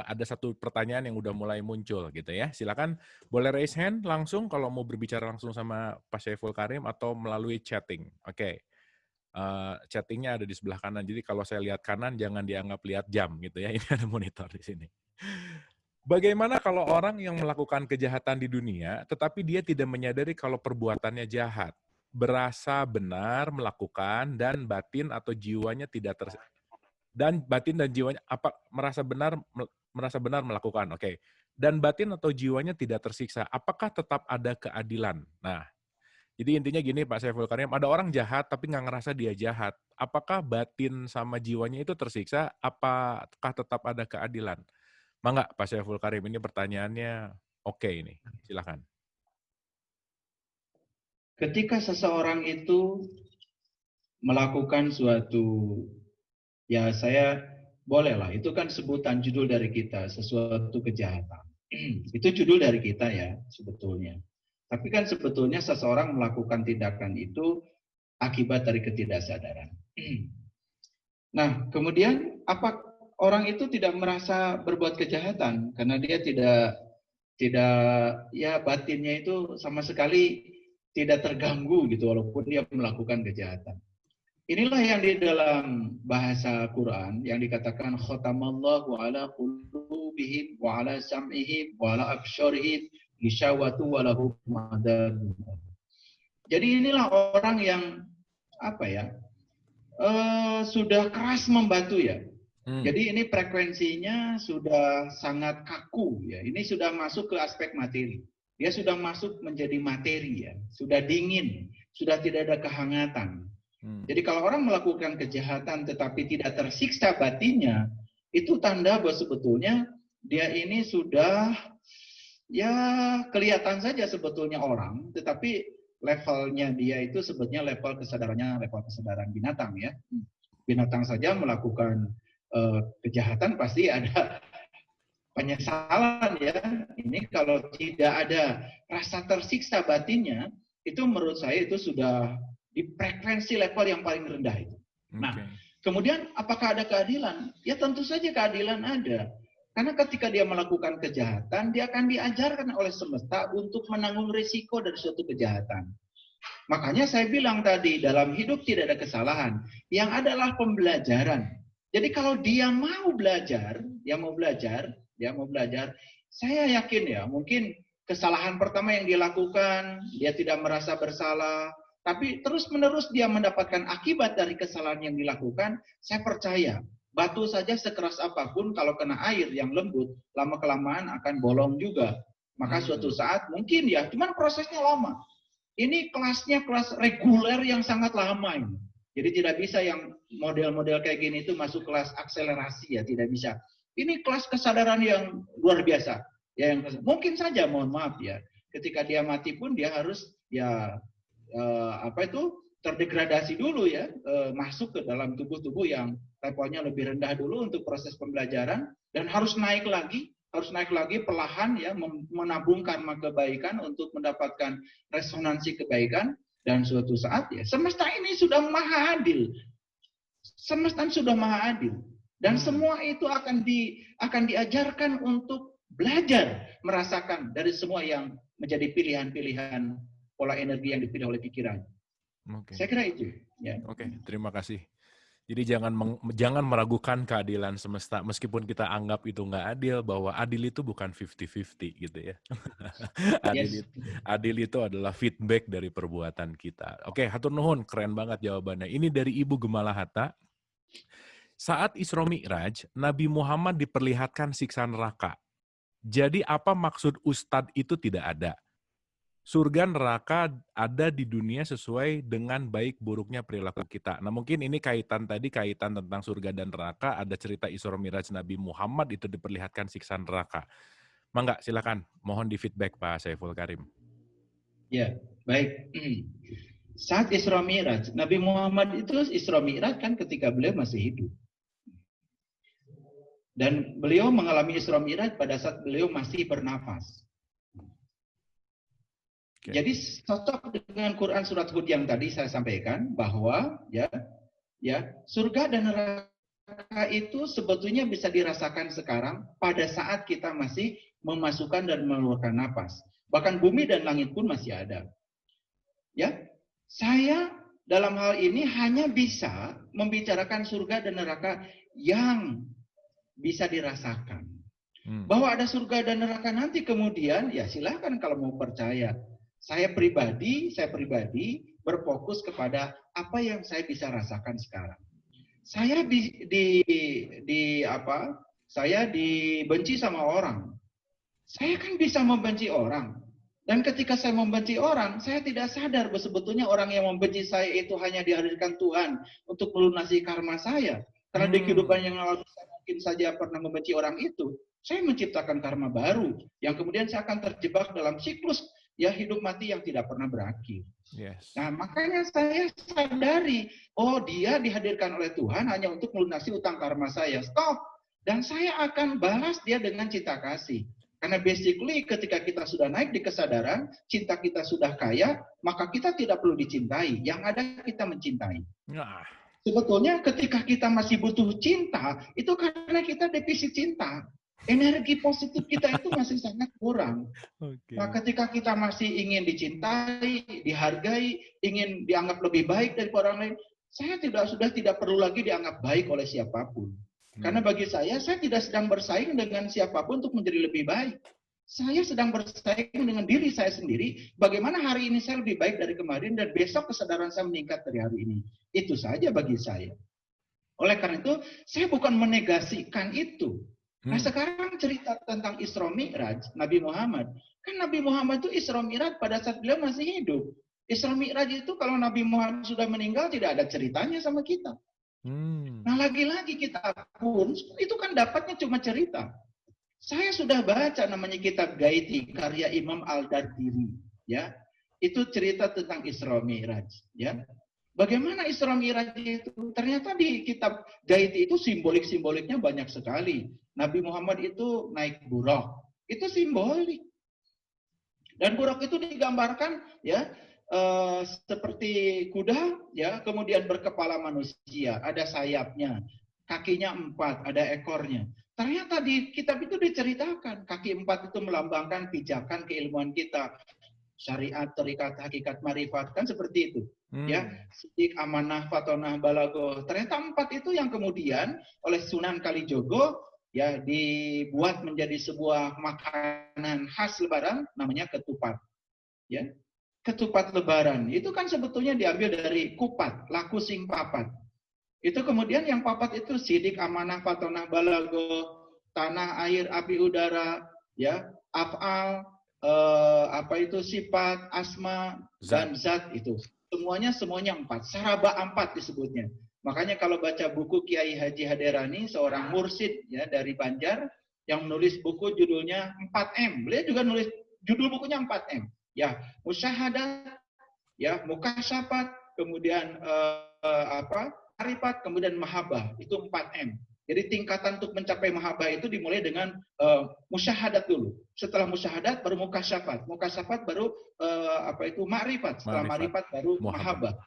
ada satu pertanyaan yang udah mulai muncul gitu ya. Silakan boleh raise hand langsung kalau mau berbicara langsung sama Pak Syaiful Karim atau melalui chatting. Oke. Chattingnya ada di sebelah kanan. Jadi kalau saya lihat kanan jangan dianggap lihat jam gitu ya. Ini ada monitor di sini. Bagaimana kalau orang yang melakukan kejahatan di dunia tetapi dia tidak menyadari kalau perbuatannya jahat? Berasa benar melakukan dan batin atau jiwanya tidak dan batin dan jiwanya merasa benar melakukan, oke. Dan batin atau jiwanya tidak tersiksa, apakah tetap ada keadilan? Nah, jadi intinya gini Pak Saiful Karim, ada orang jahat tapi nggak ngerasa dia jahat. Apakah batin sama jiwanya itu tersiksa? Apakah tetap ada keadilan? Mangga Pak Saiful Karim, ini pertanyaannya oke ini, silakan. Ketika seseorang itu melakukan suatu, ya saya bolehlah, itu kan sebutan judul dari kita, sesuatu kejahatan. Itu judul dari kita ya sebetulnya. Tapi kan sebetulnya seseorang melakukan tindakan itu akibat dari ketidaksadaran. Nah, kemudian apa orang itu tidak merasa berbuat kejahatan karena dia tidak ya batinnya itu sama sekali tidak terganggu gitu walaupun dia melakukan kejahatan. Inilah yang di dalam bahasa Quran yang dikatakan khatamallahu ala qulubihim wa ala sam'ihim wa ala absharihim ghishawatu wa lahum adabun. Jadi inilah orang yang apa ya, sudah keras membantu ya. Jadi ini frekuensinya sudah sangat kaku ya. Ini sudah masuk ke aspek materi. Dia sudah masuk menjadi materi ya. Sudah dingin, sudah tidak ada kehangatan. Jadi kalau orang melakukan kejahatan tetapi tidak tersiksa batinnya, itu tanda bahwa sebetulnya dia ini sudah ya kelihatan saja sebetulnya orang, tetapi levelnya dia itu sebetulnya level kesadaran binatang ya. Binatang saja melakukan kejahatan pasti ada penyesalan ya. Ini kalau tidak ada rasa tersiksa batinnya, itu menurut saya itu sudah di frekuensi level yang paling rendah itu. Nah, kemudian apakah ada keadilan? Ya tentu saja keadilan ada. Karena ketika dia melakukan kejahatan, dia akan diajarkan oleh semesta untuk menanggung risiko dari suatu kejahatan. Makanya saya bilang tadi, dalam hidup tidak ada kesalahan. Yang adalah pembelajaran. Jadi kalau dia mau belajar, saya yakin ya, mungkin kesalahan pertama yang dia lakukan, dia tidak merasa bersalah, tapi terus-menerus dia mendapatkan akibat dari kesalahan yang dilakukan, saya percaya, batu saja sekeras apapun, kalau kena air yang lembut, lama-kelamaan akan bolong juga. Maka suatu saat mungkin ya, cuman prosesnya lama. Ini kelasnya kelas reguler yang sangat lama ini. Jadi tidak bisa yang model-model kayak gini itu masuk kelas akselerasi ya, tidak bisa. Ini kelas kesadaran yang luar biasa. Ya, yang mungkin saja, mohon maaf ya, ketika dia mati pun dia harus ya terdegradasi dulu ya, masuk ke dalam tubuh-tubuh yang levelnya lebih rendah dulu untuk proses pembelajaran dan harus naik lagi perlahan ya, menabung karma kebaikan untuk mendapatkan resonansi kebaikan. Dan suatu saat ya, semesta ini sudah maha adil. Semesta sudah maha adil. Dan semua itu akan diajarkan untuk belajar merasakan dari semua yang menjadi pilihan-pilihan pola energi yang dipilih oleh pikiran. Saya kira itu. Ya. Oke, terima kasih. Jadi jangan meragukan keadilan semesta, meskipun kita anggap itu nggak adil, bahwa adil itu bukan 50-50 gitu ya. Adil itu adalah feedback dari perbuatan kita. Oke, hatur nuhun, keren banget jawabannya. Ini dari Ibu Gemala Hatta. Saat Isra Mi'raj, Nabi Muhammad diperlihatkan siksa neraka. Jadi apa maksud Ustadz itu tidak ada? Surga neraka ada di dunia sesuai dengan baik buruknya perilaku kita. Nah mungkin ini kaitan tentang surga dan neraka, ada cerita Isra Mi'raj Nabi Muhammad itu diperlihatkan siksa neraka. Mangga silakan, mohon di feedback Pak Saiful Karim. Ya, baik. Saat Isra Mi'raj, Nabi Muhammad itu Isra Mi'raj kan ketika beliau masih hidup. Dan beliau mengalami Isra Mi'raj pada saat beliau masih bernafas. Jadi cocok dengan Quran surat Hud yang tadi saya sampaikan bahwa ya surga dan neraka itu sebetulnya bisa dirasakan sekarang pada saat kita masih memasukkan dan mengeluarkan napas. Bahkan bumi dan langit pun masih ada. Ya, saya dalam hal ini hanya bisa membicarakan surga dan neraka yang bisa dirasakan. Bahwa ada surga dan neraka nanti kemudian ya silahkan kalau mau percaya. Saya pribadi berfokus kepada apa yang saya bisa rasakan sekarang. Saya saya dibenci sama orang. Saya kan bisa membenci orang. Dan ketika saya membenci orang, saya tidak sadar bahwa sebetulnya orang yang membenci saya itu hanya dihadirkan Tuhan untuk melunasi karma saya. Karena di kehidupan yang lalu saya mungkin saja pernah membenci orang itu. Saya menciptakan karma baru yang kemudian saya akan terjebak dalam siklus ya hidup mati yang tidak pernah berakhir. Yes. Nah, makanya saya sadari, oh dia dihadirkan oleh Tuhan hanya untuk melunasi utang karma saya. Stop. Dan saya akan balas dia dengan cinta kasih. Karena basically ketika kita sudah naik di kesadaran, cinta kita sudah kaya, maka kita tidak perlu dicintai. Yang ada kita mencintai. Nah. Sebetulnya ketika kita masih butuh cinta, itu karena kita defisit cinta. Energi positif kita itu masih sangat kurang. Nah, ketika kita masih ingin dicintai, dihargai, ingin dianggap lebih baik dari orang lain, saya sudah tidak perlu lagi dianggap baik oleh siapapun. Karena bagi saya tidak sedang bersaing dengan siapapun untuk menjadi lebih baik. Saya sedang bersaing dengan diri saya sendiri, bagaimana hari ini saya lebih baik dari kemarin, dan besok kesadaran saya meningkat dari hari ini. Itu saja bagi saya. Oleh karena itu, saya bukan menegasikan itu. Nah, sekarang cerita tentang Isra Mi'raj, Nabi Muhammad. Kan Nabi Muhammad itu Isra Mi'raj pada saat beliau masih hidup. Isra Mi'raj itu kalau Nabi Muhammad sudah meninggal, tidak ada ceritanya sama kita. Nah, lagi-lagi kita pun, itu kan dapatnya cuma cerita. Saya sudah baca namanya kitab Gaiti, karya Imam Al-Dardiri. Ya, itu cerita tentang Isra Mi'raj. Ya, bagaimana Isra Mi'raj itu? Ternyata di kitab Gaiti itu simboliknya banyak sekali. Nabi Muhammad itu naik buraq. Itu simbolik. Dan buraq itu digambarkan ya seperti kuda, ya, kemudian berkepala manusia, ada sayapnya, kakinya 4, ada ekornya. Ternyata di kitab itu diceritakan kaki 4 itu melambangkan pijakan keilmuan kita, syariat, terikat, hakikat, marifat, kan seperti itu. Ya, sidik, amanah, fatonah, balago. Ternyata 4 itu yang kemudian oleh Sunan Kalijogo ya dibuat menjadi sebuah makanan khas Lebaran, namanya ketupat. Ya, ketupat Lebaran itu kan sebetulnya diambil dari kupat, laku sing papat. Itu kemudian yang papat itu sidik, amanah, fatonah, balago, tanah, air, api, udara, ya, af'al, sifat, asma, dan zat itu. Semuanya 4. Saraba 4 disebutnya. Makanya kalau baca buku Kiai Haji Haderani, seorang mursid ya dari Banjar, yang menulis buku judulnya 4M. Beliau juga nulis judul bukunya 4M. Ya, musyahadat, ya, mukasyafat, kemudian marifat, kemudian mahabbah. Itu 4M. Jadi tingkatan untuk mencapai mahabbah itu dimulai dengan musyahadat dulu. Setelah musyahadat baru mukasyafat. Mukasyafat baru ma'rifat. Setelah ma'rifat baru mahabbah.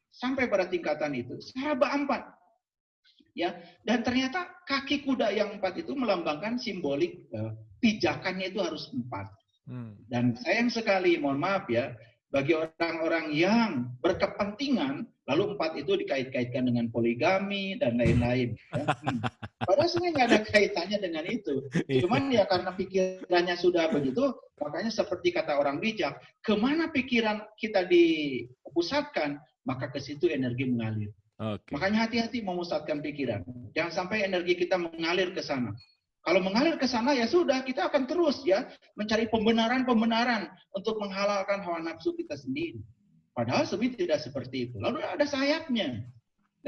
Sampai pada tingkatan itu. Saraba 4. Ya, dan ternyata kaki kuda yang 4 itu melambangkan simbolik pijakannya itu harus 4. Dan sayang sekali, mohon maaf ya, bagi orang-orang yang berkepentingan, lalu 4 itu dikait-kaitkan dengan poligami dan lain-lain. Ya. Padahal sebenarnya nggak ada kaitannya dengan itu. Cuman ya karena pikirannya sudah begitu, makanya seperti kata orang bijak, kemana pikiran kita dipusatkan, maka ke situ energi mengalir. Makanya hati-hati memusatkan pikiran. Jangan sampai energi kita mengalir ke sana. Kalau mengalir ke sana ya sudah, kita akan terus ya mencari pembenaran-pembenaran untuk menghalalkan hawa nafsu kita sendiri. Padahal sebenarnya tidak seperti itu. Lalu ada sayapnya.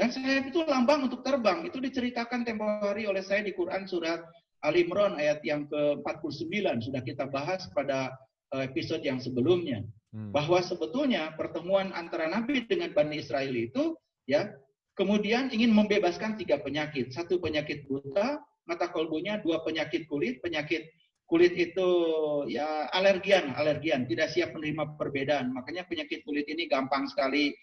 Dan sayap itu lambang untuk terbang. Itu diceritakan tempo hari oleh saya di Quran surat Al-Imran ayat yang ke-49. Sudah kita bahas pada episode yang sebelumnya. Bahwa sebetulnya pertemuan antara Nabi dengan Bani Israel itu ya kemudian ingin membebaskan 3 penyakit. 1 penyakit buta, mata kolbunya, 2 penyakit kulit itu ya alergian, tidak siap menerima perbedaan. Makanya penyakit kulit ini gampang sekali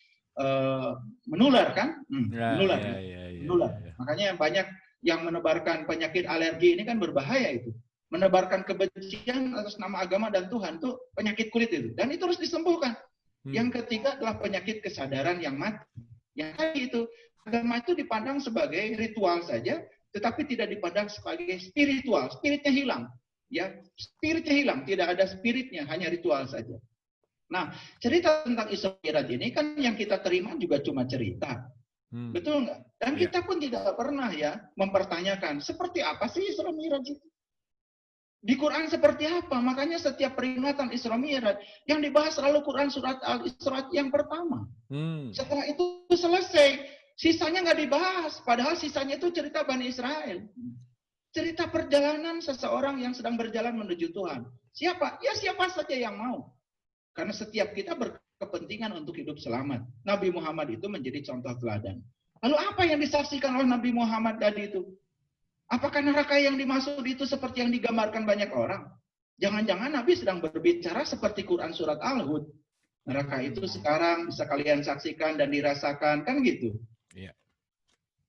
menular kan? Menular. Makanya banyak yang menebarkan penyakit alergi ini kan berbahaya itu. Menebarkan kebencian atas nama agama dan Tuhan itu penyakit kulit itu. Dan itu harus disembuhkan. Yang ketiga adalah penyakit kesadaran yang mati. Yang tadi itu, agama itu dipandang sebagai ritual saja, tetapi tidak dipandang sebagai spiritual. Spiritnya hilang. Ya, spiritnya hilang, tidak ada spiritnya, hanya ritual saja. Nah, cerita tentang Isra Mi'raj ini kan yang kita terima juga cuma cerita. Betul nggak? Dan kita pun tidak pernah ya mempertanyakan seperti apa sih Isra Mi'raj itu. Di Quran seperti apa? Makanya setiap peringatan Isra Mi'raj yang dibahas selalu Quran surat Al-Isra yang pertama. Setelah itu selesai, sisanya nggak dibahas. Padahal sisanya itu cerita Bani Israel. Cerita perjalanan seseorang yang sedang berjalan menuju Tuhan. Siapa? Ya siapa saja yang mau. Karena setiap kita berkepentingan untuk hidup selamat. Nabi Muhammad itu menjadi contoh teladan. Lalu apa yang disaksikan oleh Nabi Muhammad tadi itu? Apakah neraka yang dimaksud itu seperti yang digambarkan banyak orang? Jangan-jangan Nabi sedang berbicara seperti Quran surat Al-Hud. Neraka itu sekarang bisa kalian saksikan dan dirasakan, kan gitu. Iya.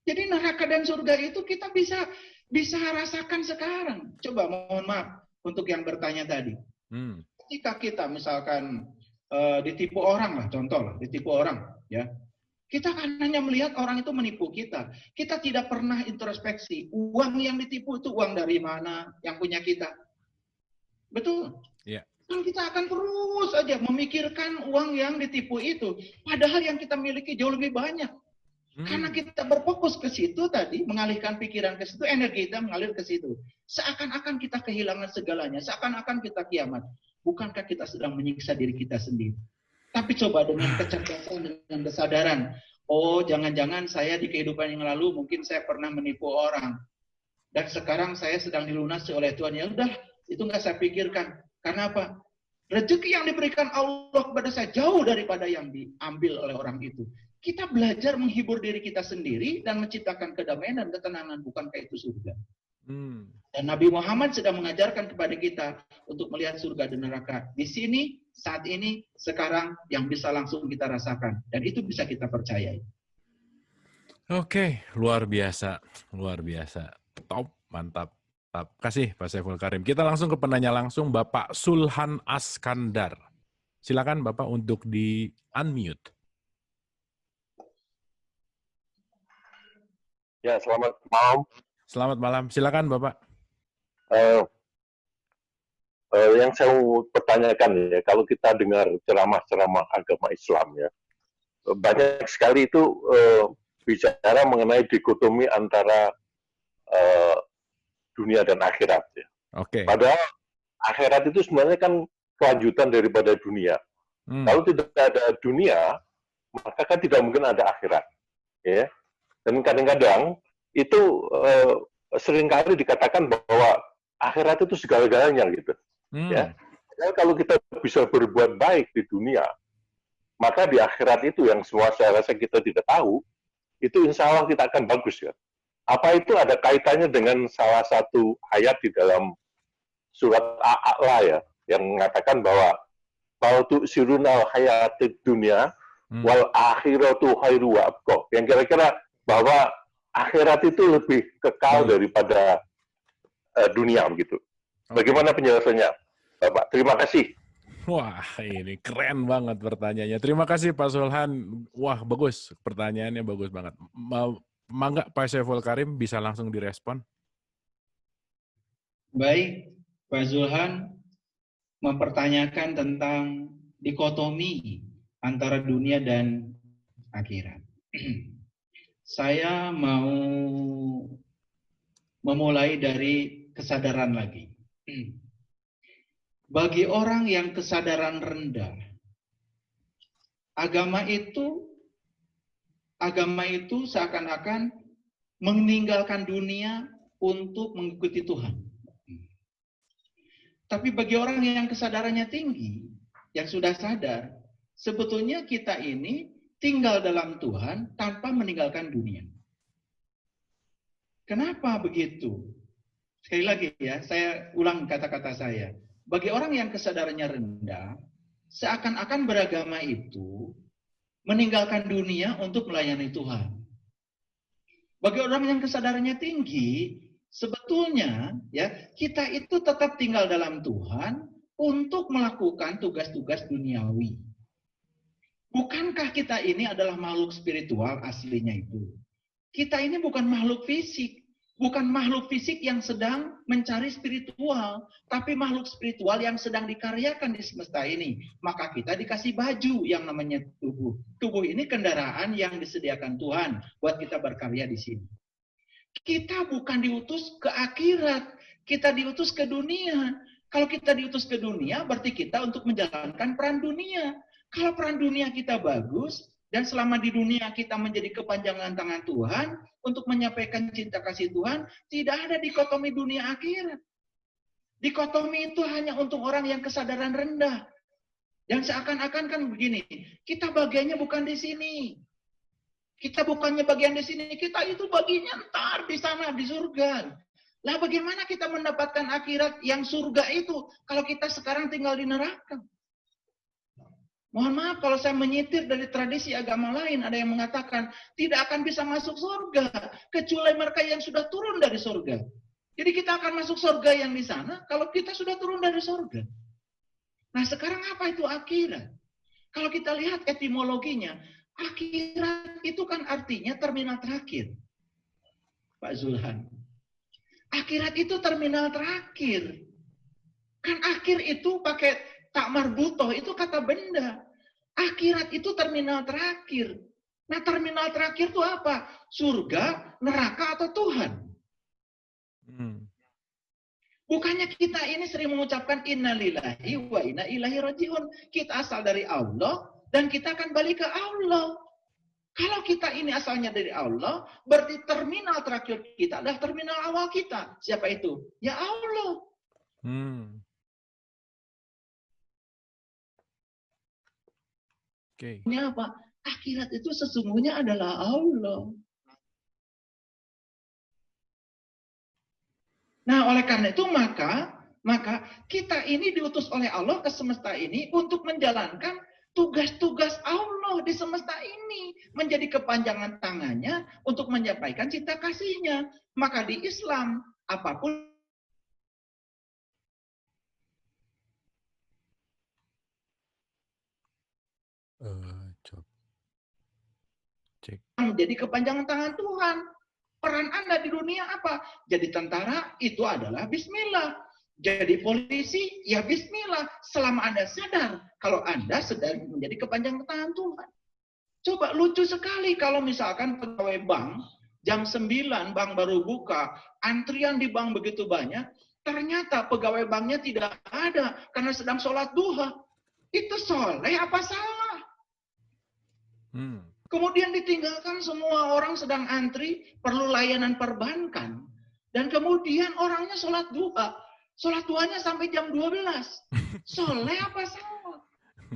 Jadi neraka dan surga itu kita bisa rasakan sekarang. Coba mohon maaf untuk yang bertanya tadi. Ketika kita misalkan ditipu orang lah, contoh lah, ditipu orang, ya. Kita kan hanya melihat orang itu menipu kita. Kita tidak pernah introspeksi. Uang yang ditipu itu uang dari mana yang punya kita? Betul. Iya. Kan kita akan terus aja memikirkan uang yang ditipu itu. Padahal yang kita miliki jauh lebih banyak. Karena kita berfokus ke situ tadi, mengalihkan pikiran ke situ, energi kita mengalir ke situ. Seakan-akan kita kehilangan segalanya, seakan-akan kita kiamat. Bukankah kita sedang menyiksa diri kita sendiri? Tapi coba dengan kecerdasan, dengan kesadaran. Oh, jangan-jangan saya di kehidupan yang lalu mungkin saya pernah menipu orang. Dan sekarang saya sedang dilunasi oleh Tuhan. Ya udah, itu nggak saya pikirkan. Karena apa? Rezeki yang diberikan Allah kepada saya jauh daripada yang diambil oleh orang itu. Kita belajar menghibur diri kita sendiri dan menciptakan kedamaian dan ketenangan, bukankah itu surga? Dan Nabi Muhammad sedang mengajarkan kepada kita untuk melihat surga dan neraka di sini, saat ini, sekarang, yang bisa langsung kita rasakan. Dan itu bisa kita percayai. Oke, luar biasa. Luar biasa. Top, mantap. Kasih Pak Saiful Karim. Kita langsung ke penanya langsung, Bapak Sulhan Askandar. Silakan Bapak untuk di-unmute. Ya, selamat malam. Selamat malam. Silakan Bapak. Yang saya mau pertanyakan ya, kalau kita dengar ceramah-ceramah agama Islam ya, banyak sekali itu bicara mengenai dikotomi antara dunia dan akhirat ya. Oke. Padahal akhirat itu sebenarnya kan kelanjutan daripada dunia. Kalau tidak ada dunia, maka kan tidak mungkin ada akhirat. Ya. Dan kadang-kadang itu seringkali dikatakan bahwa akhirat itu segala-galanya gitu. Ya. Dan kalau kita bisa berbuat baik di dunia, maka di akhirat itu yang semua saya rasa kita tidak tahu, itu insya Allah kita akan bagus ya. Apa itu ada kaitannya dengan salah satu ayat di dalam surat Al-A'la ya, yang mengatakan bahwa tu'sirunal hayatid dunya wal akhiratu khairu wa abqa. Yang kira-kira bahwa akhirat itu lebih kekal daripada dunia begitu. Bagaimana penjelasannya, Bapak? Terima kasih. Wah, ini keren banget pertanyaannya. Terima kasih Pak Sulhan. Wah, bagus. Pertanyaannya bagus banget. Mangga Pak Saiful Karim bisa langsung direspon. Baik, Pak Zulhan mempertanyakan tentang dikotomi antara dunia dan akhirat. Saya mau memulai dari kesadaran lagi. Bagi orang yang kesadaran rendah, agama itu seakan-akan meninggalkan dunia untuk mengikuti Tuhan. Tapi bagi orang yang kesadarannya tinggi, yang sudah sadar, sebetulnya kita ini tinggal dalam Tuhan tanpa meninggalkan dunia. Kenapa begitu? Sekali lagi ya, saya ulang kata-kata saya. Bagi orang yang kesadarannya rendah, seakan-akan beragama itu meninggalkan dunia untuk melayani Tuhan. Bagi orang yang kesadarannya tinggi, sebetulnya ya kita itu tetap tinggal dalam Tuhan untuk melakukan tugas-tugas duniawi. Bukankah kita ini adalah makhluk spiritual aslinya itu? Kita ini bukan makhluk fisik. Bukan makhluk fisik yang sedang mencari spiritual, tapi makhluk spiritual yang sedang dikaryakan di semesta ini. Maka kita dikasih baju yang namanya tubuh. Tubuh ini kendaraan yang disediakan Tuhan buat kita berkarya di sini. Kita bukan diutus ke akhirat, kita diutus ke dunia. Kalau kita diutus ke dunia, berarti kita untuk menjalankan peran dunia. Kalau peran dunia kita bagus, dan selama di dunia kita menjadi kepanjangan tangan Tuhan, untuk menyampaikan cinta kasih Tuhan, tidak ada dikotomi dunia akhirat. Dikotomi itu hanya untuk orang yang kesadaran rendah. Yang seakan-akan kan begini, kita bagiannya bukan di sini. Kita bukannya bagian di sini, kita itu bagiannya ntar di sana, di surga. Lah bagaimana kita mendapatkan akhirat yang surga itu, kalau kita sekarang tinggal di neraka? Mohon maaf kalau saya menyitir dari tradisi agama lain, ada yang mengatakan tidak akan bisa masuk surga kecuali mereka yang sudah turun dari surga. Jadi kita akan masuk surga yang di sana kalau kita sudah turun dari surga. Nah sekarang apa itu akhirat? Kalau kita lihat etimologinya, akhirat itu kan artinya terminal terakhir. Pak Zulhan. Akhirat itu terminal terakhir. Kan akhir itu pakai tak marbutoh, itu kata benda. Akhirat itu terminal terakhir. Nah, terminal terakhir itu apa? Surga, neraka, atau Tuhan? Bukannya kita ini sering mengucapkan innalillahi wa inna ilaihi rajiun. Kita asal dari Allah dan kita akan balik ke Allah. Kalau kita ini asalnya dari Allah, berarti terminal terakhir kita adalah terminal awal kita. Siapa itu? Ya Allah. Okay. Ini apa? Akhirat itu sesungguhnya adalah Allah. Nah, oleh karena itu maka kita ini diutus oleh Allah ke semesta ini untuk menjalankan tugas-tugas Allah di semesta ini, menjadi kepanjangan tangannya untuk menyampaikan cinta kasihnya. Maka di Islam, apapun Cek. menjadi kepanjangan tangan Tuhan. Peran Anda di dunia apa? Jadi tentara, itu adalah bismillah. Jadi polisi, ya bismillah. Selama Anda sadar, kalau Anda sedang menjadi kepanjangan tangan Tuhan. Coba lucu sekali kalau misalkan pegawai bank, jam 9 bank baru buka, antrian di bank begitu banyak, ternyata pegawai banknya tidak ada karena sedang sholat duha. Itu soleh apa salah? Kemudian ditinggalkan semua orang sedang antri, perlu layanan perbankan. Dan kemudian orangnya sholat duha. Sholat duhanya sampai jam 12. Soleh apa salah?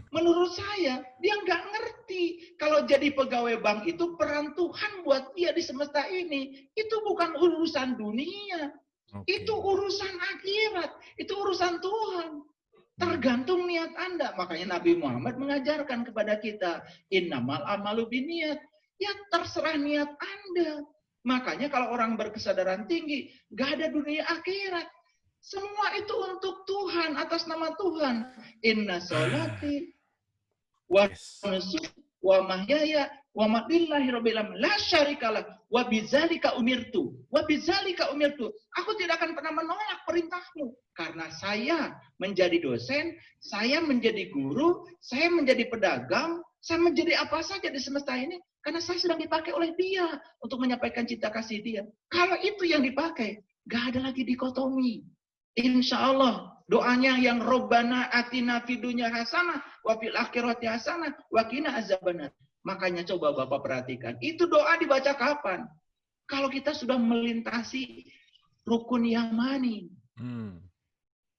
Menurut saya, dia nggak ngerti. Kalau jadi pegawai bank itu peran Tuhan buat dia di semesta ini. Itu bukan urusan dunia. Okay. Itu urusan akhirat. Itu urusan Tuhan. Tergantung niat Anda. Makanya Nabi Muhammad mengajarkan kepada kita, innamal amalu biniat. Ya terserah niat Anda. Makanya kalau orang berkesadaran tinggi, gak ada dunia akhirat. Semua itu untuk Tuhan, atas nama Tuhan. Inna sholati wa nusuki wa mahyaya wa matillahi rabbil alamin la syarikalah wa bidzalika umirtu. Wa bidzalika umirtu. Aku tidak akan pernah menolak perintahmu karena saya menjadi dosen, saya menjadi guru, saya menjadi pedagang, saya menjadi apa saja di semesta ini karena saya sedang dipakai oleh Dia untuk menyampaikan cinta kasih Dia. Kalau itu yang dipakai, gak ada lagi dikotomi. Insya Allah doanya yang Robbana atina fidunya hasanah wa fil akhirati hasanah wa qina azabannar. Makanya coba Bapak perhatikan, itu doa dibaca kapan? Kalau kita sudah melintasi rukun Yamani.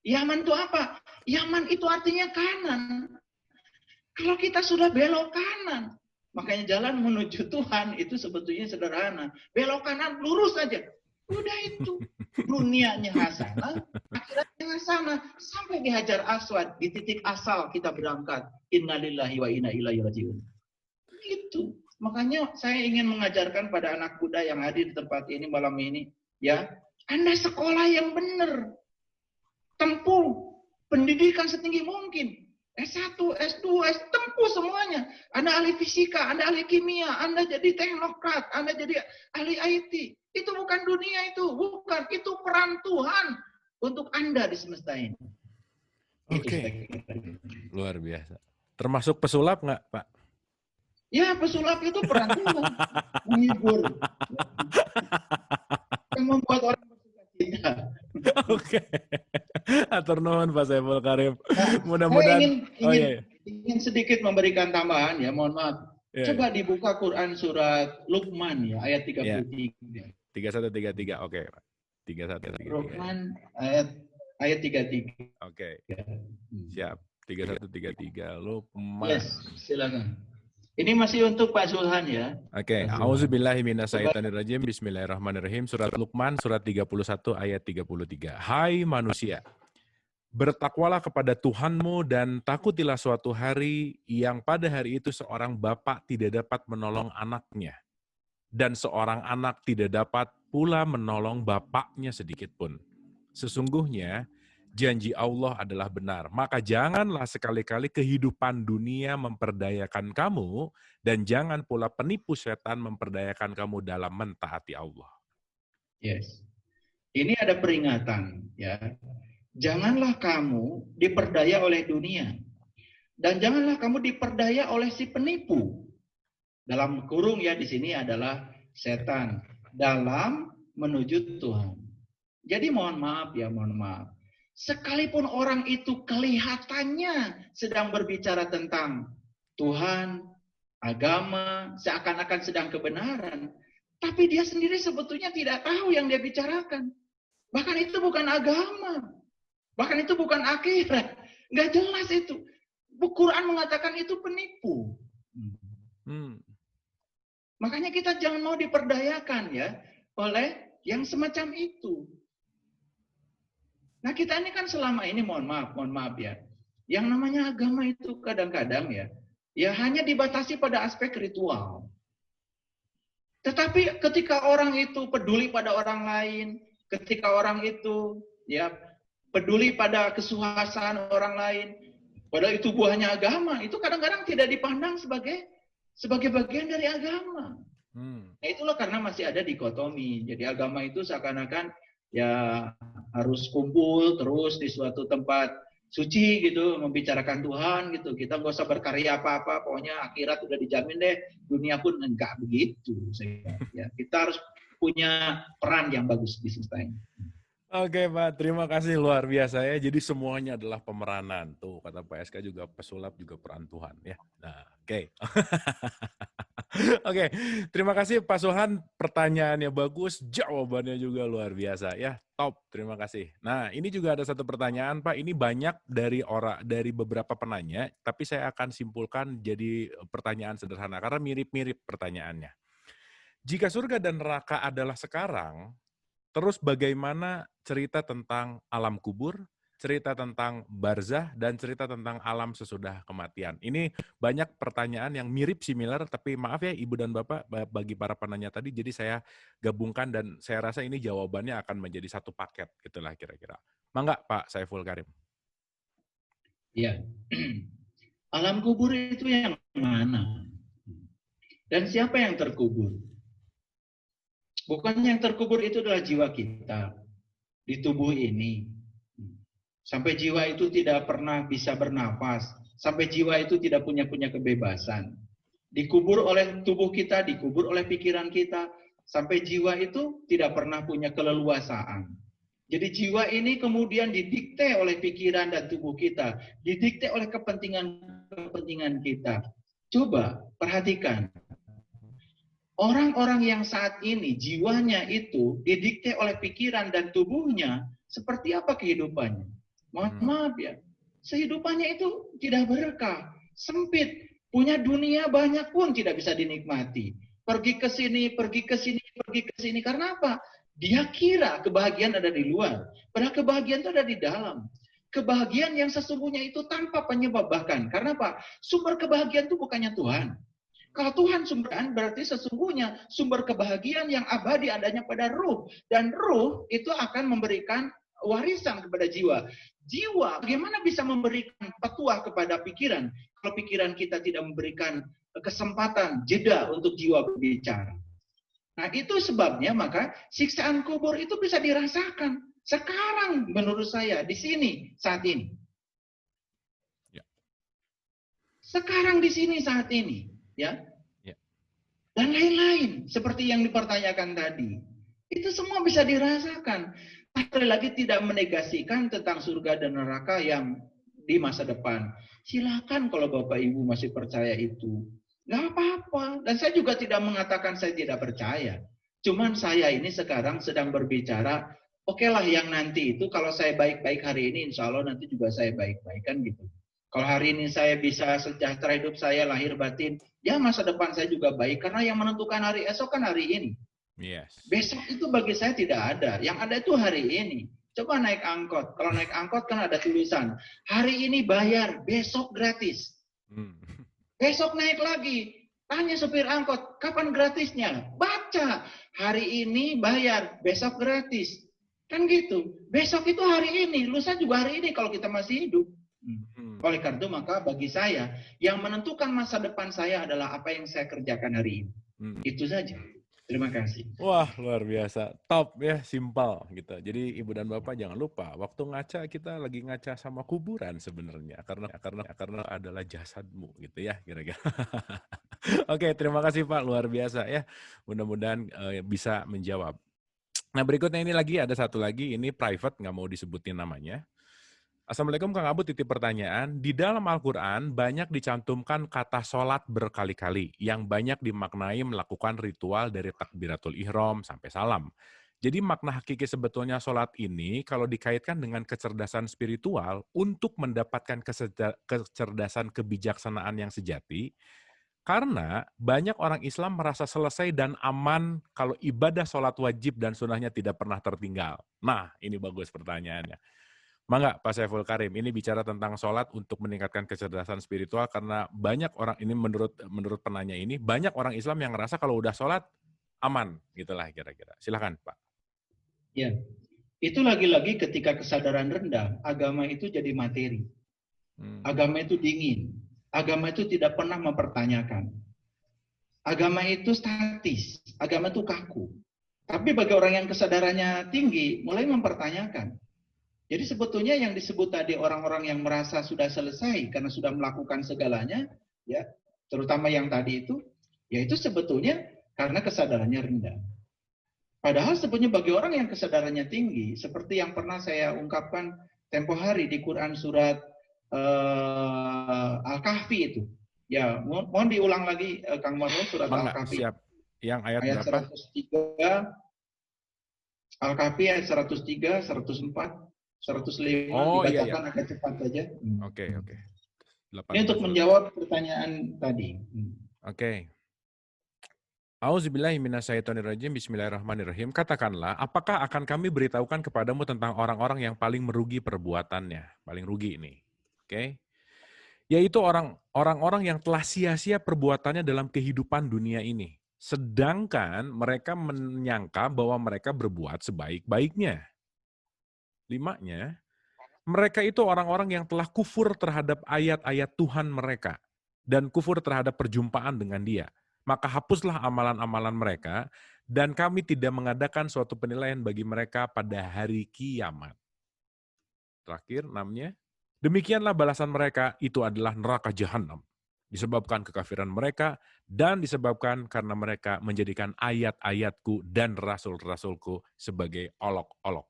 Yaman itu apa? Yaman itu artinya kanan. Kalau kita sudah belok kanan, makanya jalan menuju Tuhan itu sebetulnya sederhana. Belok kanan lurus saja. Udah itu. Dunianya hasanah, akhiratnya hasanah. Sampai di Hajar Aswad, di titik asal kita berangkat. Innalillahi wa inna ilaihi rajiun. Itu. Makanya saya ingin mengajarkan pada anak muda yang hadir di tempat ini malam ini. Ya, Anda sekolah yang benar. Tempuh pendidikan setinggi mungkin. S1, S2, tempuh semuanya. Anda ahli fisika, Anda ahli kimia, Anda jadi teknokrat, Anda jadi ahli IT. Itu bukan dunia itu, bukan. Itu peran Tuhan untuk Anda di semesta ini. Oke. Luar biasa. Termasuk pesulap nggak, Pak? Ya, pesulap itu peran Tuhan. Menghibur. Yang membuat orang bersuka cita. Oke. Atur nuhun Pak Saiful Karim. Nah, mudah-mudahan ingin sedikit memberikan tambahan ya, mohon maaf. Coba dibuka Quran surat Luqman ya, ayat 33. 3133. Oke, Pak. 3133. Luqman ayat 33. Oke. Siap. 3133 Luqman. Yes, silakan. Ini masih untuk Pak Zulhan ya. Oke. A'udzubillahi minasyaitonirrajim. Bismillahirrahmanirrahim. Surat Luqman, surat 31 ayat 33. Hai manusia, bertakwalah kepada Tuhanmu dan takutilah suatu hari yang pada hari itu seorang bapak tidak dapat menolong anaknya. Dan seorang anak tidak dapat pula menolong bapaknya sedikitpun. Sesungguhnya, janji Allah adalah benar. Maka janganlah sekali-kali kehidupan dunia memperdayakan kamu, dan jangan pula penipu setan memperdayakan kamu dalam mentaati Allah. Yes. Ini ada peringatan ya. Janganlah kamu diperdaya oleh dunia. Dan janganlah kamu diperdaya oleh si penipu. Dalam kurung ya di sini adalah setan. Dalam menuju Tuhan. Jadi mohon maaf. Sekalipun orang itu kelihatannya sedang berbicara tentang Tuhan, agama, seakan-akan sedang kebenaran. Tapi dia sendiri sebetulnya tidak tahu yang dia bicarakan. Bahkan itu bukan agama. Bahkan itu bukan akhirat. Nggak jelas itu. Quran mengatakan itu penipu. Makanya kita jangan mau diperdayakan ya oleh yang semacam itu. Nah kita ini kan selama ini mohon maaf ya. Yang namanya agama itu kadang-kadang ya hanya dibatasi pada aspek ritual. Tetapi ketika orang itu peduli pada orang lain, ketika orang itu ya peduli pada kesuasaan orang lain, padahal itu buahnya agama, itu kadang-kadang tidak dipandang sebagai bagian dari agama. Nah itulah karena masih ada dikotomi. Jadi agama itu seakan-akan ya harus kumpul terus di suatu tempat suci gitu, membicarakan Tuhan gitu. Kita nggak usah berkarya apa-apa, pokoknya akhirat udah dijamin deh, dunia pun enggak begitu. Ya, kita harus punya peran yang bagus di sistem ini. Oke Pak, terima kasih luar biasa ya. Jadi semuanya adalah pemeranan. Tuh kata Pak SK juga pesulap juga peran Tuhan ya. Nah oke. Oke, terima kasih Pak Suhan. Pertanyaannya bagus, jawabannya juga luar biasa ya. Top, terima kasih. Nah ini juga ada satu pertanyaan Pak. Ini banyak dari beberapa penanya, tapi saya akan simpulkan jadi pertanyaan sederhana karena mirip-mirip pertanyaannya. Jika surga dan neraka adalah sekarang, terus bagaimana cerita tentang alam kubur, cerita tentang barzah, dan cerita tentang alam sesudah kematian? Ini banyak pertanyaan yang mirip, similar, tapi maaf ya Ibu dan Bapak, bagi para penanya tadi, jadi saya gabungkan dan saya rasa ini jawabannya akan menjadi satu paket, gitulah kira-kira. Mangga Pak Saiful Karim. Ya, alam kubur itu yang mana? Dan siapa yang terkubur? Bukannya yang terkubur itu adalah jiwa kita di tubuh ini. Sampai jiwa itu tidak pernah bisa bernafas. Sampai jiwa itu tidak punya kebebasan. Dikubur oleh tubuh kita, dikubur oleh pikiran kita. Sampai jiwa itu tidak pernah punya keleluasaan. Jadi jiwa ini kemudian didikte oleh pikiran dan tubuh kita. Didikte oleh kepentingan kita. Coba perhatikan. Orang-orang yang saat ini jiwanya itu didikte oleh pikiran dan tubuhnya, seperti apa kehidupannya? Mohon maaf ya, kehidupannya itu tidak berkah, sempit, punya dunia banyak pun tidak bisa dinikmati. Pergi ke sini, pergi ke sini, pergi ke sini. Karena apa? Dia kira kebahagiaan ada di luar, padahal kebahagiaan itu ada di dalam. Kebahagiaan yang sesungguhnya itu tanpa penyebab bahkan. Karena apa? Sumber kebahagiaan itu bukannya Tuhan. Kalau Tuhan sumberkan berarti sesungguhnya sumber kebahagiaan yang abadi adanya pada ruh. Dan ruh itu akan memberikan warisan kepada jiwa. Jiwa bagaimana bisa memberikan petuah kepada pikiran kalau pikiran kita tidak memberikan kesempatan jeda untuk jiwa berbicara. Nah itu sebabnya maka siksaan kubur itu bisa dirasakan sekarang menurut saya di sini saat ini. Sekarang di sini saat ini. Ya, dan lain-lain seperti yang dipertanyakan tadi, itu semua bisa dirasakan. Sekali lagi tidak menegasikan tentang surga dan neraka yang di masa depan. Silakan kalau Bapak Ibu masih percaya itu, nggak apa-apa. Dan saya juga tidak mengatakan saya tidak percaya. Cuman saya ini sekarang sedang berbicara, oke lah yang nanti itu kalau saya baik-baik hari ini, insya Allah nanti juga saya baik-baik kan gitu. Kalau hari ini saya bisa sejahtera hidup saya, lahir batin, ya masa depan saya juga baik. Karena yang menentukan hari esok kan hari ini. Yes. Besok itu bagi saya tidak ada. Yang ada itu hari ini. Coba naik angkot. Kalau naik angkot kan ada tulisan, hari ini bayar, besok gratis. Besok naik lagi. Tanya supir angkot, kapan gratisnya? Baca, hari ini bayar, besok gratis. Kan gitu. Besok itu hari ini, lusa juga hari ini kalau kita masih hidup. Oleh karena itu maka bagi saya yang menentukan masa depan saya adalah apa yang saya kerjakan hari ini. Itu saja. Terima kasih. Wah, luar biasa. Top ya, simpel gitu. Jadi Ibu dan Bapak jangan lupa, waktu ngaca kita lagi ngaca sama kuburan sebenarnya karena adalah jasadmu gitu ya, kira-kira. Oke, terima kasih Pak, luar biasa ya. Mudah-mudahan bisa menjawab. Nah, berikutnya ini lagi ada satu lagi, ini private, nggak mau disebutin namanya. Assalamualaikum Kang Abu, titip pertanyaan. Di dalam Al-Quran banyak dicantumkan kata sholat berkali-kali, yang banyak dimaknai melakukan ritual dari takbiratul ihram sampai salam. Jadi makna hakiki sebetulnya sholat ini kalau dikaitkan dengan kecerdasan spiritual untuk mendapatkan kecerdasan kebijaksanaan yang sejati, karena banyak orang Islam merasa selesai dan aman kalau ibadah sholat wajib dan sunnahnya tidak pernah tertinggal. Nah, ini bagus pertanyaannya. Mangga Pak Saiful Karim, ini bicara tentang sholat untuk meningkatkan kecerdasan spiritual karena banyak orang, ini menurut penanya ini, banyak orang Islam yang ngerasa kalau udah sholat aman, gitulah kira-kira. Silakan Pak. Ya, itu lagi-lagi ketika kesadaran rendah, agama itu jadi materi. Agama itu dingin. Agama itu tidak pernah mempertanyakan. Agama itu statis. Agama itu kaku. Tapi bagi orang yang kesadarannya tinggi, mulai mempertanyakan. Jadi sebetulnya yang disebut tadi orang-orang yang merasa sudah selesai karena sudah melakukan segalanya, ya, terutama yang tadi itu, yaitu sebetulnya karena kesadarannya rendah. Padahal sebetulnya bagi orang yang kesadarannya tinggi, seperti yang pernah saya ungkapkan tempo hari di Quran surat Al-Kahfi itu. Ya, mohon diulang lagi Kang Marlon, surat Al-Kahfi. Siap. Yang ayat berapa? 103, Al-Kahfi ayat 103, 104. 105 dibacakan agak cepat saja. Oke. Ini untuk menjawab pertanyaan tadi. Oke. Auzubillahi minasyaitonirrajim. Bismillahirrahmanirrahim. Katakanlah, apakah akan kami beritahukan kepadamu tentang orang-orang yang paling merugi perbuatannya? Paling rugi ini. Oke. Yaitu orang-orang yang telah sia-sia perbuatannya dalam kehidupan dunia ini. Sedangkan mereka menyangka bahwa mereka berbuat sebaik-baiknya. 5-nya, mereka itu orang-orang yang telah kufur terhadap ayat-ayat Tuhan mereka dan kufur terhadap perjumpaan dengan Dia. Maka hapuslah amalan-amalan mereka dan kami tidak mengadakan suatu penilaian bagi mereka pada hari kiamat. Terakhir, 6-nya, demikianlah balasan mereka, itu adalah neraka jahanam. Disebabkan kekafiran mereka dan disebabkan karena mereka menjadikan ayat-ayatku dan rasul-rasulku sebagai olok-olok.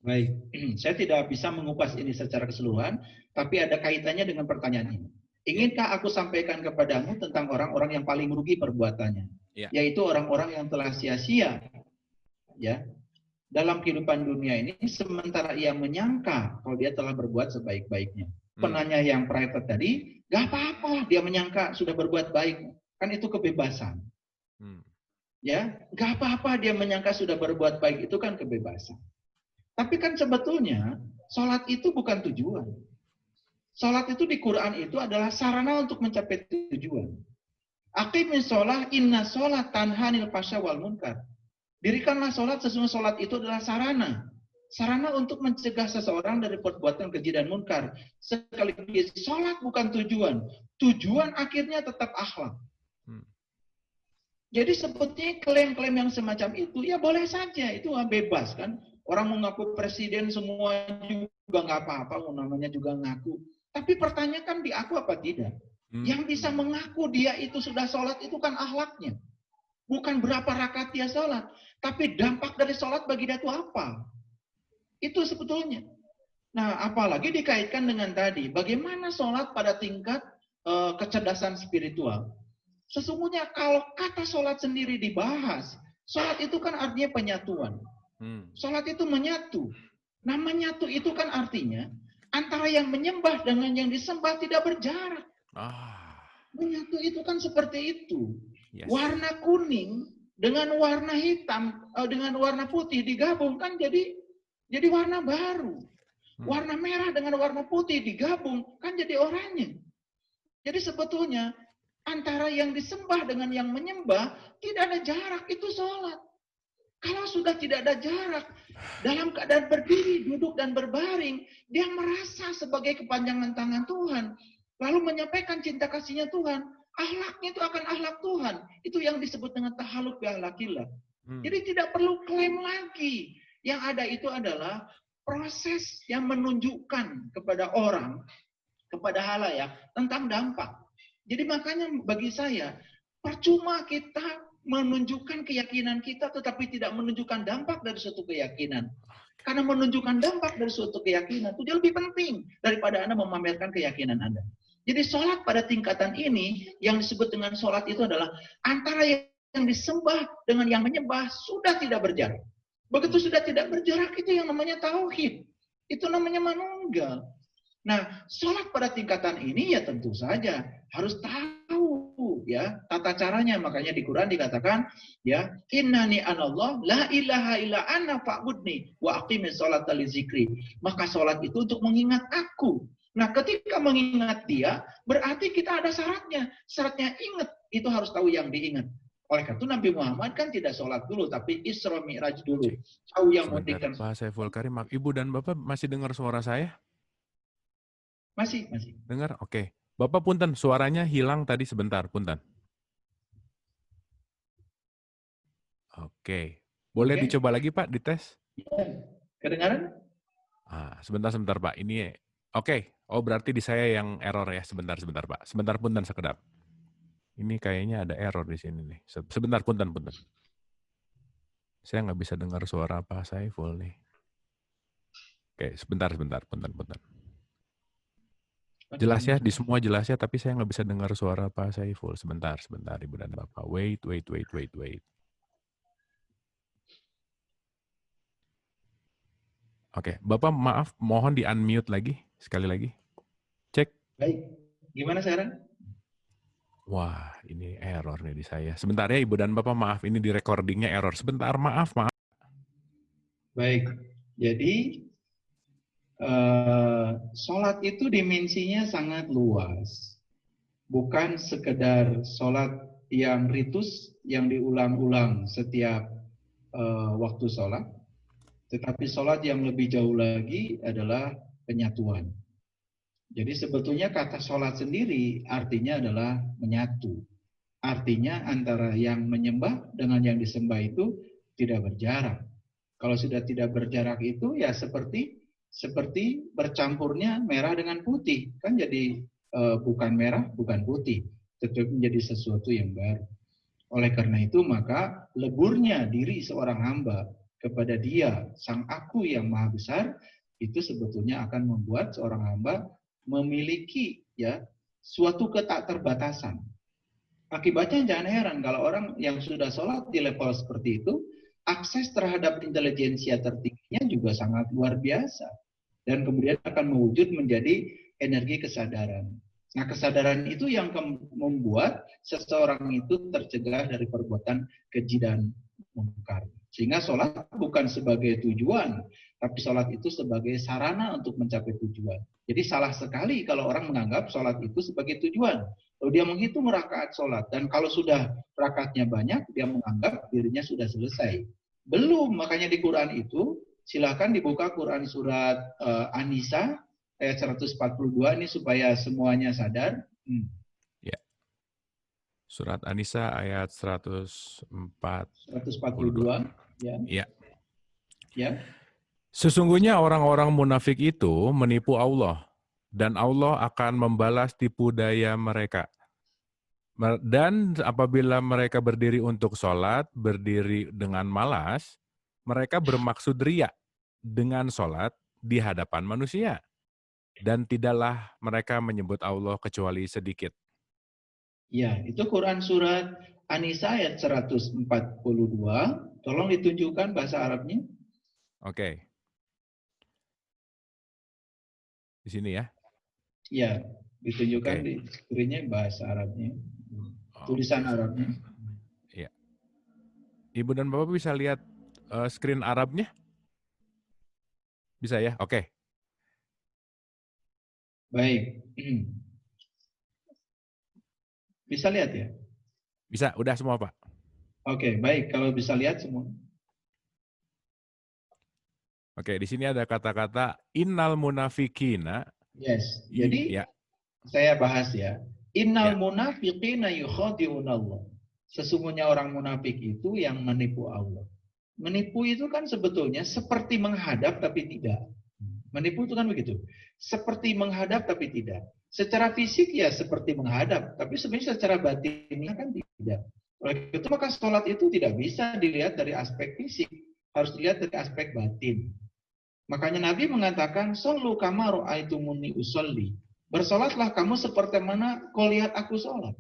Baik, saya tidak bisa mengupas ini secara keseluruhan, tapi ada kaitannya dengan pertanyaan ini. Inginkah aku sampaikan kepadamu tentang orang-orang yang paling rugi perbuatannya? Ya. Yaitu orang-orang yang telah sia-sia ya dalam kehidupan dunia ini, sementara ia menyangka kalau dia telah berbuat sebaik-baiknya. Penanya yang private tadi, gak apa-apa dia menyangka sudah berbuat baik, kan itu kebebasan. Ya, gak apa-apa dia menyangka sudah berbuat baik, itu kan kebebasan. Tapi kan sebetulnya sholat itu bukan tujuan. Sholat itu di Quran itu adalah sarana untuk mencapai tujuan. Aqimis sholat, inna sholat tanhanil fasya wal munkar. Dirikanlah sholat, sesungguhnya sholat itu adalah sarana. Sarana untuk mencegah seseorang dari perbuatan keji dan munkar. Sekaligus sholat bukan tujuan. Tujuan akhirnya tetap akhlak. Jadi sebetulnya klaim-klaim yang semacam itu, ya boleh saja, itu bebas kan. Orang mengaku presiden semua juga nggak apa-apa, namanya juga ngaku. Tapi pertanyakan diaku apa tidak? Yang bisa mengaku dia itu sudah sholat itu kan akhlaknya. Bukan berapa rakaat dia sholat, tapi dampak dari sholat bagi dia itu apa? Itu sebetulnya. Nah, apalagi dikaitkan dengan tadi, bagaimana sholat pada tingkat kecerdasan spiritual. Sesungguhnya kalau kata sholat sendiri dibahas, sholat itu kan artinya penyatuan. Sholat itu menyatu. Nah, menyatu itu kan artinya antara yang menyembah dengan yang disembah tidak berjarak. Menyatu itu kan seperti itu. Yes. Warna kuning dengan warna hitam, dengan warna putih digabung kan jadi warna baru. Warna merah dengan warna putih digabung kan jadi oranye. Jadi sebetulnya antara yang disembah dengan yang menyembah tidak ada jarak, itu sholat. Kalau sudah tidak ada jarak, dalam keadaan berdiri, duduk, dan berbaring, dia merasa sebagai kepanjangan tangan Tuhan. Lalu menyampaikan cinta kasihnya Tuhan. Akhlaknya itu akan akhlak Tuhan. Itu yang disebut dengan tahaluk bi akhlakillah. Jadi tidak perlu klaim lagi. Yang ada itu adalah proses yang menunjukkan kepada orang, kepada halayak tentang dampak. Jadi makanya bagi saya, percuma kita menunjukkan keyakinan kita tetapi tidak menunjukkan dampak dari suatu keyakinan. Karena menunjukkan dampak dari suatu keyakinan itu lebih penting daripada Anda memamerkan keyakinan Anda. Jadi sholat pada tingkatan ini, yang disebut dengan sholat itu adalah antara yang disembah dengan yang menyembah sudah tidak berjarak. Begitu sudah tidak berjarak, itu yang namanya tauhid. Itu namanya manunggal. Nah, sholat pada tingkatan ini ya tentu saja harus tahu ya tata caranya. Makanya di Quran dikatakan ya, innani anallah la ilaha illa ana fa'budni wa aqimis sholata li zikri. Maka sholat itu untuk mengingat aku. Nah, ketika mengingat dia, berarti kita ada syaratnya. Syaratnya ingat, itu harus tahu yang diingat. Oleh karena itu Nabi Muhammad kan tidak sholat dulu, tapi Isra Mi'raj dulu. Tahu yang Sebentar, Pak Saiful Karim, Ibu dan Bapak masih dengar suara saya? Masih. Dengar? Oke. Bapak punten, suaranya hilang tadi sebentar, punten. Oke. Boleh dicoba lagi Pak, dites? Ya. Kedengaran? Sebentar Pak. Ini, oke. Oh berarti di saya yang error ya. Sebentar Pak. Sebentar punten sekedap. Ini kayaknya ada error di sini nih. Sebentar punten. Saya nggak bisa dengar suara Pak Saiful nih. Oke, sebentar, punten. Jelas ya, di semua jelas ya, tapi saya nggak bisa dengar suara Pak Saiful. Sebentar, Ibu dan Bapak. Wait. Oke, Bapak maaf, mohon di-unmute lagi, sekali lagi. Cek. Baik, gimana sekarang? Wah, ini error nih di saya. Sebentar ya Ibu dan Bapak, maaf, ini di recordingnya error. Sebentar, maaf. Baik, jadi sholat itu dimensinya sangat luas. Bukan sekedar sholat yang ritus, yang diulang-ulang setiap waktu sholat. Tetapi sholat yang lebih jauh lagi adalah penyatuan. Jadi sebetulnya kata sholat sendiri artinya adalah menyatu. Artinya antara yang menyembah dengan yang disembah itu tidak berjarak. Kalau sudah tidak berjarak itu ya seperti bercampurnya merah dengan putih. Kan jadi bukan merah, bukan putih. Tetap menjadi sesuatu yang baru. Oleh karena itu maka leburnya diri seorang hamba kepada dia, Sang Aku yang Maha Besar, itu sebetulnya akan membuat seorang hamba memiliki ya suatu ketakterbatasan. Akibatnya jangan heran kalau orang yang sudah sholat di level seperti itu, akses terhadap intelijensia tertingginya juga sangat luar biasa. Dan kemudian akan mewujud menjadi energi kesadaran. Nah, kesadaran itu yang membuat seseorang itu tercegah dari perbuatan keji dan mungkar. Sehingga sholat bukan sebagai tujuan, tapi sholat itu sebagai sarana untuk mencapai tujuan. Jadi salah sekali kalau orang menganggap sholat itu sebagai tujuan. Lalu dia menghitung rakaat sholat, dan kalau sudah rakaatnya banyak, dia menganggap dirinya sudah selesai. Belum, makanya di Quran itu, silakan dibuka Quran surat An-Nisa, ayat 142 ini supaya semuanya sadar. Ya. Surat An-Nisa ayat 142. Ya. Ya. Sesungguhnya orang-orang munafik itu menipu Allah, dan Allah akan membalas tipu daya mereka. Dan apabila mereka berdiri untuk sholat, berdiri dengan malas, mereka bermaksud riya dengan sholat di hadapan manusia. Dan tidaklah mereka menyebut Allah kecuali sedikit. Ya, itu Quran surat An-Nisa ayat 142. Tolong ditunjukkan bahasa Arabnya. Oke. Di sini ya. Ya, ditunjukkan di screen-nya bahasa Arabnya. Tulisan Arabnya. Ya. Ibu dan Bapak bisa lihat screen Arabnya? Bisa ya? Oke. Baik. Bisa lihat ya? Bisa, udah semua Pak. Oke, baik. Kalau bisa lihat semua. Oke, di sini ada kata-kata innal munafikina. Yes. Jadi saya bahas ya. Innal munafiqina yukhadi'unallah. Sesungguhnya orang munafik itu yang menipu Allah. Menipu itu kan sebetulnya seperti menghadap tapi tidak. Menipu itu kan begitu. Seperti menghadap tapi tidak. Secara fisik ya seperti menghadap, tapi sebenarnya secara batinnya kan tidak. Oleh itu maka sholat itu tidak bisa dilihat dari aspek fisik, harus dilihat dari aspek batin. Makanya Nabi mengatakan, "Shollu kama ra'aitumuni usolli." Bersolatlah kamu seperti mana kau lihat aku sholat.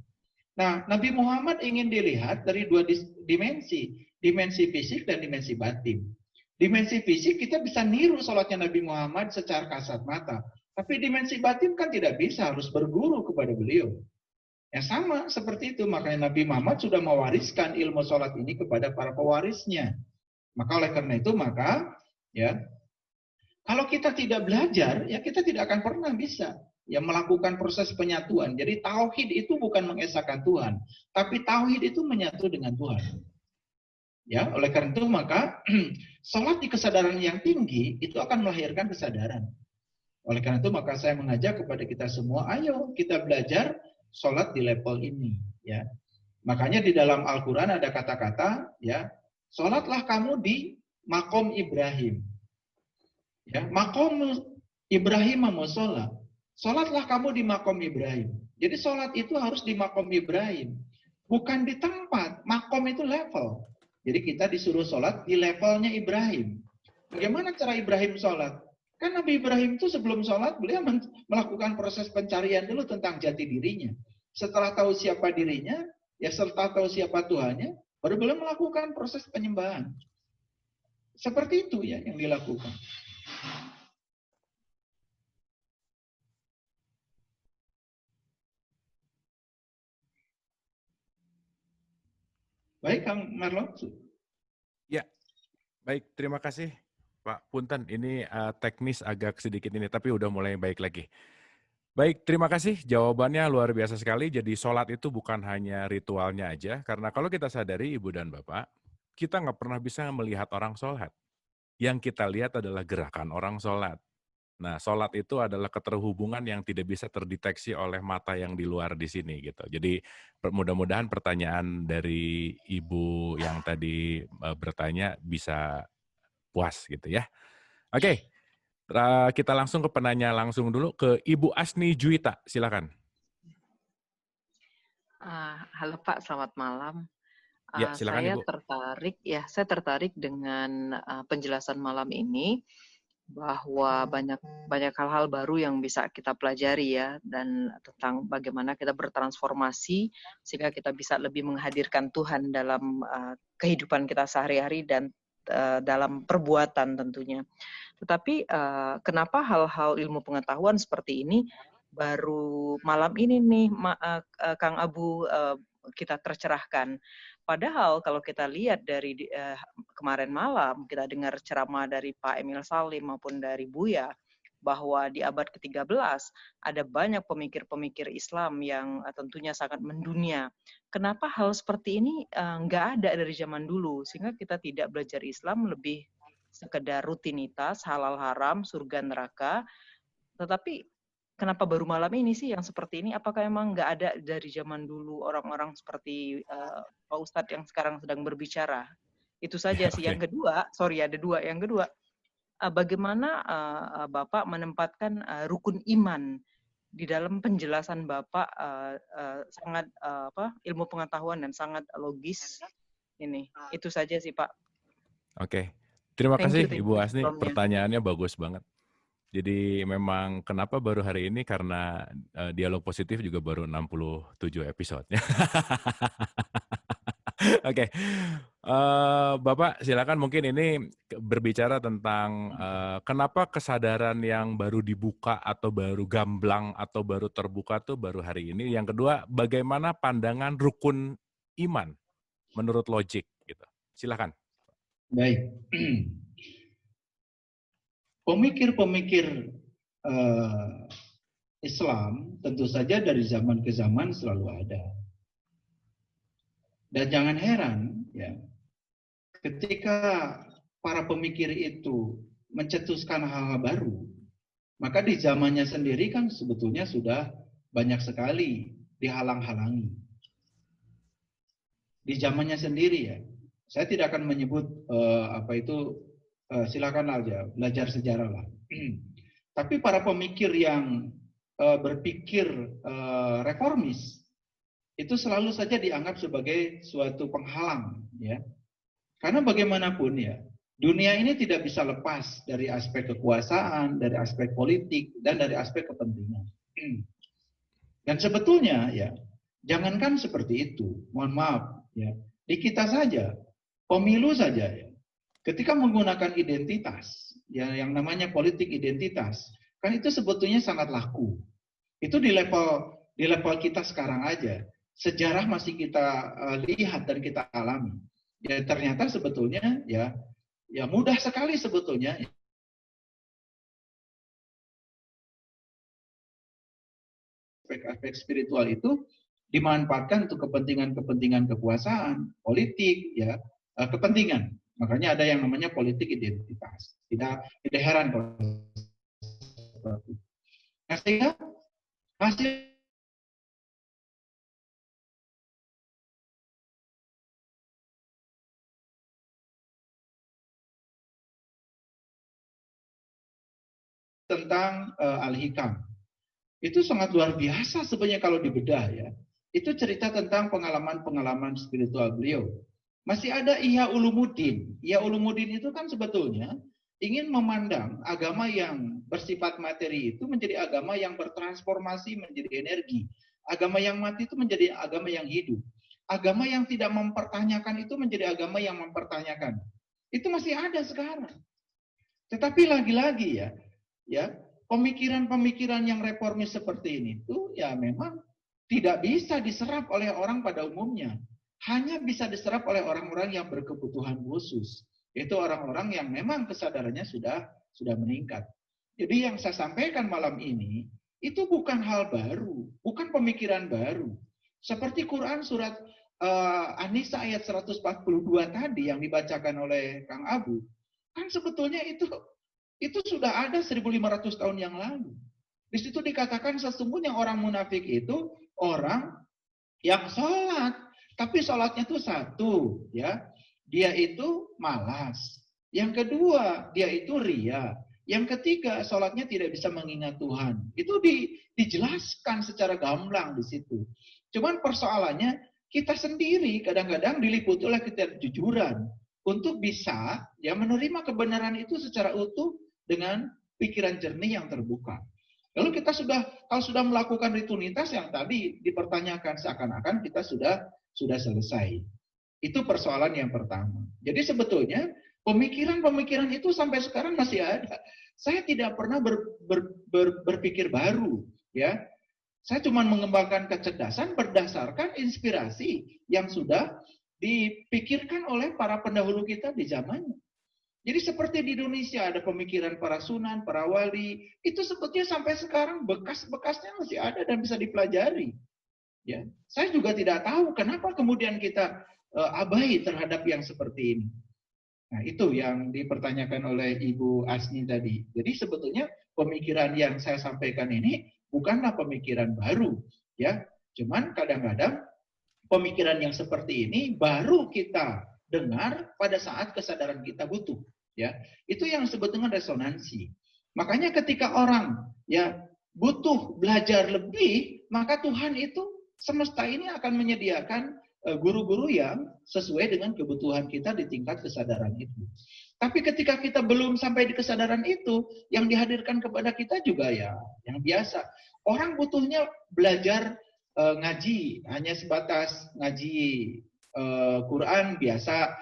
Nah, Nabi Muhammad ingin dilihat dari dua dimensi fisik dan dimensi batin. Dimensi fisik kita bisa niru sholatnya Nabi Muhammad secara kasat mata. Tapi dimensi batin kan tidak bisa, harus berguru kepada beliau. Ya sama seperti itu, makanya Nabi Muhammad sudah mewariskan ilmu sholat ini kepada para pewarisnya. Maka oleh karena itu, ya kalau kita tidak belajar, ya kita tidak akan pernah bisa ya melakukan proses penyatuan. Jadi tauhid itu bukan mengesahkan Tuhan, tapi tauhid itu menyatu dengan Tuhan. Ya, oleh karena itu maka sholat di kesadaran yang tinggi itu akan melahirkan kesadaran. Oleh karena itu maka saya mengajak kepada kita semua, ayo kita belajar sholat di level ini. Ya, makanya di dalam Al-Quran ada kata-kata, ya, sholatlah kamu di makom Ibrahim. Ya, makom Ibrahim musola. Sholatlah kamu di makom Ibrahim. Jadi sholat itu harus di makom Ibrahim. Bukan di tempat. Makom itu level. Jadi kita disuruh sholat di levelnya Ibrahim. Bagaimana cara Ibrahim sholat? Kan Nabi Ibrahim itu sebelum sholat, beliau melakukan proses pencarian dulu tentang jati dirinya. Setelah tahu siapa dirinya, ya setelah tahu siapa Tuhannya, baru beliau melakukan proses penyembahan. Seperti itu ya yang dilakukan. Baik, Kang Marlon. Ya, baik. Terima kasih, Pak Punten. Ini teknis agak sedikit ini, tapi udah mulai baik lagi. Baik, terima kasih. Jawabannya luar biasa sekali. Jadi sholat itu bukan hanya ritualnya aja, karena kalau kita sadari, Ibu dan Bapak, kita nggak pernah bisa melihat orang sholat. Yang kita lihat adalah gerakan orang sholat. Nah, sholat itu adalah keterhubungan yang tidak bisa terdeteksi oleh mata yang di luar di sini gitu. Jadi mudah-mudahan pertanyaan dari Ibu yang tadi bertanya bisa puas gitu ya. Oke, kita langsung ke penanya langsung dulu ke Ibu Asni Juwita, silakan. Halo Pak, selamat malam. Ya, silakan Saya Ibu. Saya tertarik dengan penjelasan malam ini. Bahwa banyak hal-hal baru yang bisa kita pelajari ya, dan tentang bagaimana kita bertransformasi sehingga kita bisa lebih menghadirkan Tuhan dalam kehidupan kita sehari-hari dan dalam perbuatan tentunya. Tetapi kenapa hal-hal ilmu pengetahuan seperti ini baru malam ini nih Kang Abu kita tercerahkan. Padahal kalau kita lihat dari kemarin malam, kita dengar ceramah dari Pak Emil Salim maupun dari Buya, bahwa di abad ke-13 ada banyak pemikir-pemikir Islam yang tentunya sangat mendunia. Kenapa hal seperti ini nggak ada dari zaman dulu? Sehingga kita tidak belajar Islam lebih sekedar rutinitas, halal haram, surga neraka. Tetapi kenapa baru malam ini sih yang seperti ini? Apakah emang nggak ada dari zaman dulu orang-orang seperti Pak Ustadz yang sekarang sedang berbicara? Itu saja sih. Yang kedua, ada dua. Yang kedua, bagaimana Bapak menempatkan rukun iman di dalam penjelasan Bapak sangat ilmu pengetahuan dan sangat logis ini. Itu saja sih Pak. Oke. Terima kasih Ibu Asni, pertanyaannya bagus banget. Jadi memang kenapa baru hari ini, karena Dialog Positif juga baru 67 episode. Oke. Bapak silakan, mungkin ini berbicara tentang kenapa kesadaran yang baru dibuka atau baru gamblang atau baru terbuka tuh baru hari ini. Yang kedua, bagaimana pandangan rukun iman menurut logik gitu. Silakan. Baik. Pemikir-pemikir Islam tentu saja dari zaman ke zaman selalu ada. Dan jangan heran ya, ketika para pemikir itu mencetuskan hal-hal baru, maka di zamannya sendiri kan sebetulnya sudah banyak sekali dihalang-halangi. Di zamannya sendiri ya, saya tidak akan menyebut silakan aja belajar sejarah lah. Tapi para pemikir yang berpikir reformis itu selalu saja dianggap sebagai suatu penghalang, ya. Karena bagaimanapun ya, dunia ini tidak bisa lepas dari aspek kekuasaan, dari aspek politik, dan dari aspek kepentingan. Dan sebetulnya ya, jangankan seperti itu, mohon maaf ya, di kita saja, pemilu saja ya, ketika menggunakan identitas, ya yang namanya politik identitas, kan itu sebetulnya sangat laku. Itu di level kita sekarang aja, sejarah masih kita lihat dan kita alami. Ya ternyata sebetulnya ya mudah sekali sebetulnya aspek-aspek spiritual itu dimanfaatkan untuk kepentingan kekuasaan, politik, ya kepentingan. Makanya ada yang namanya politik identitas. Tidak heran kalau seperti itu. Nah, sehingga hasil tentang Al-Hikam itu sangat luar biasa sebenarnya kalau dibedah ya. Itu cerita tentang pengalaman-pengalaman spiritual beliau. Masih ada Ihya Ulumuddin. Ihya Ulumuddin itu kan sebetulnya ingin memandang agama yang bersifat materi itu menjadi agama yang bertransformasi menjadi energi. Agama yang mati itu menjadi agama yang hidup. Agama yang tidak mempertanyakan itu menjadi agama yang mempertanyakan. Itu masih ada sekarang. Tetapi lagi-lagi ya pemikiran-pemikiran yang reformis seperti ini tuh ya memang tidak bisa diserap oleh orang pada umumnya. Hanya bisa diserap oleh orang-orang yang berkebutuhan khusus. Itu orang-orang yang memang kesadarannya sudah meningkat. Jadi yang saya sampaikan malam ini itu bukan hal baru, bukan pemikiran baru. Seperti Quran surat An-Nisa ayat 142 tadi yang dibacakan oleh Kang Abu, kan sebetulnya itu sudah ada 1.500 tahun yang lalu. Di situ dikatakan sesungguhnya orang munafik itu orang yang sholat, tapi sholatnya itu satu, ya. Dia itu malas. Yang kedua, dia itu ria. Yang ketiga, sholatnya tidak bisa mengingat Tuhan. Itu dijelaskan secara gamblang di situ. Cuman persoalannya, kita sendiri kadang-kadang diliputi oleh ketidakjujuran untuk bisa ya menerima kebenaran itu secara utuh dengan pikiran jernih yang terbuka. Lalu kita kalau sudah melakukan rutinitas yang tadi dipertanyakan seakan-akan kita sudah selesai. Itu persoalan yang pertama. Jadi sebetulnya pemikiran-pemikiran itu sampai sekarang masih ada. Saya tidak pernah berpikir baru, ya. Saya cuma mengembangkan kecerdasan berdasarkan inspirasi yang sudah dipikirkan oleh para pendahulu kita di zamannya. Jadi seperti di Indonesia ada pemikiran para sunan, para wali, itu sebetulnya sampai sekarang bekas-bekasnya masih ada dan bisa dipelajari. Ya, saya juga tidak tahu kenapa kemudian kita abai terhadap yang seperti ini. Nah, itu yang dipertanyakan oleh Ibu Asni tadi. Jadi sebetulnya pemikiran yang saya sampaikan ini bukanlah pemikiran baru, ya. Cuman kadang-kadang pemikiran yang seperti ini baru kita dengar pada saat kesadaran kita butuh, ya. Itu yang sebetulnya resonansi. Makanya ketika orang ya butuh belajar lebih, maka Tuhan itu semesta ini akan menyediakan guru-guru yang sesuai dengan kebutuhan kita di tingkat kesadaran itu. Tapi ketika kita belum sampai di kesadaran itu, yang dihadirkan kepada kita juga ya yang biasa. Orang butuhnya belajar ngaji, hanya sebatas ngaji Quran biasa,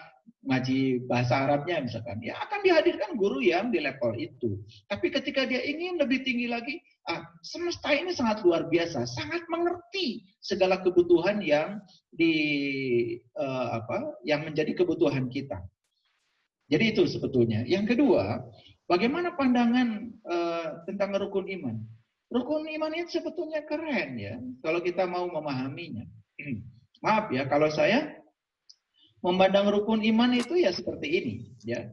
ngaji bahasa Arabnya misalkan, ya akan dihadirkan guru yang di level itu. Tapi ketika dia ingin lebih tinggi lagi, semesta ini sangat luar biasa, sangat mengerti segala kebutuhan yang yang menjadi kebutuhan kita. Jadi itu sebetulnya. Yang kedua, bagaimana pandangan tentang rukun iman? Rukun iman itu sebetulnya keren ya, kalau kita mau memahaminya. Maaf ya, kalau saya memandang rukun iman itu ya seperti ini, ya.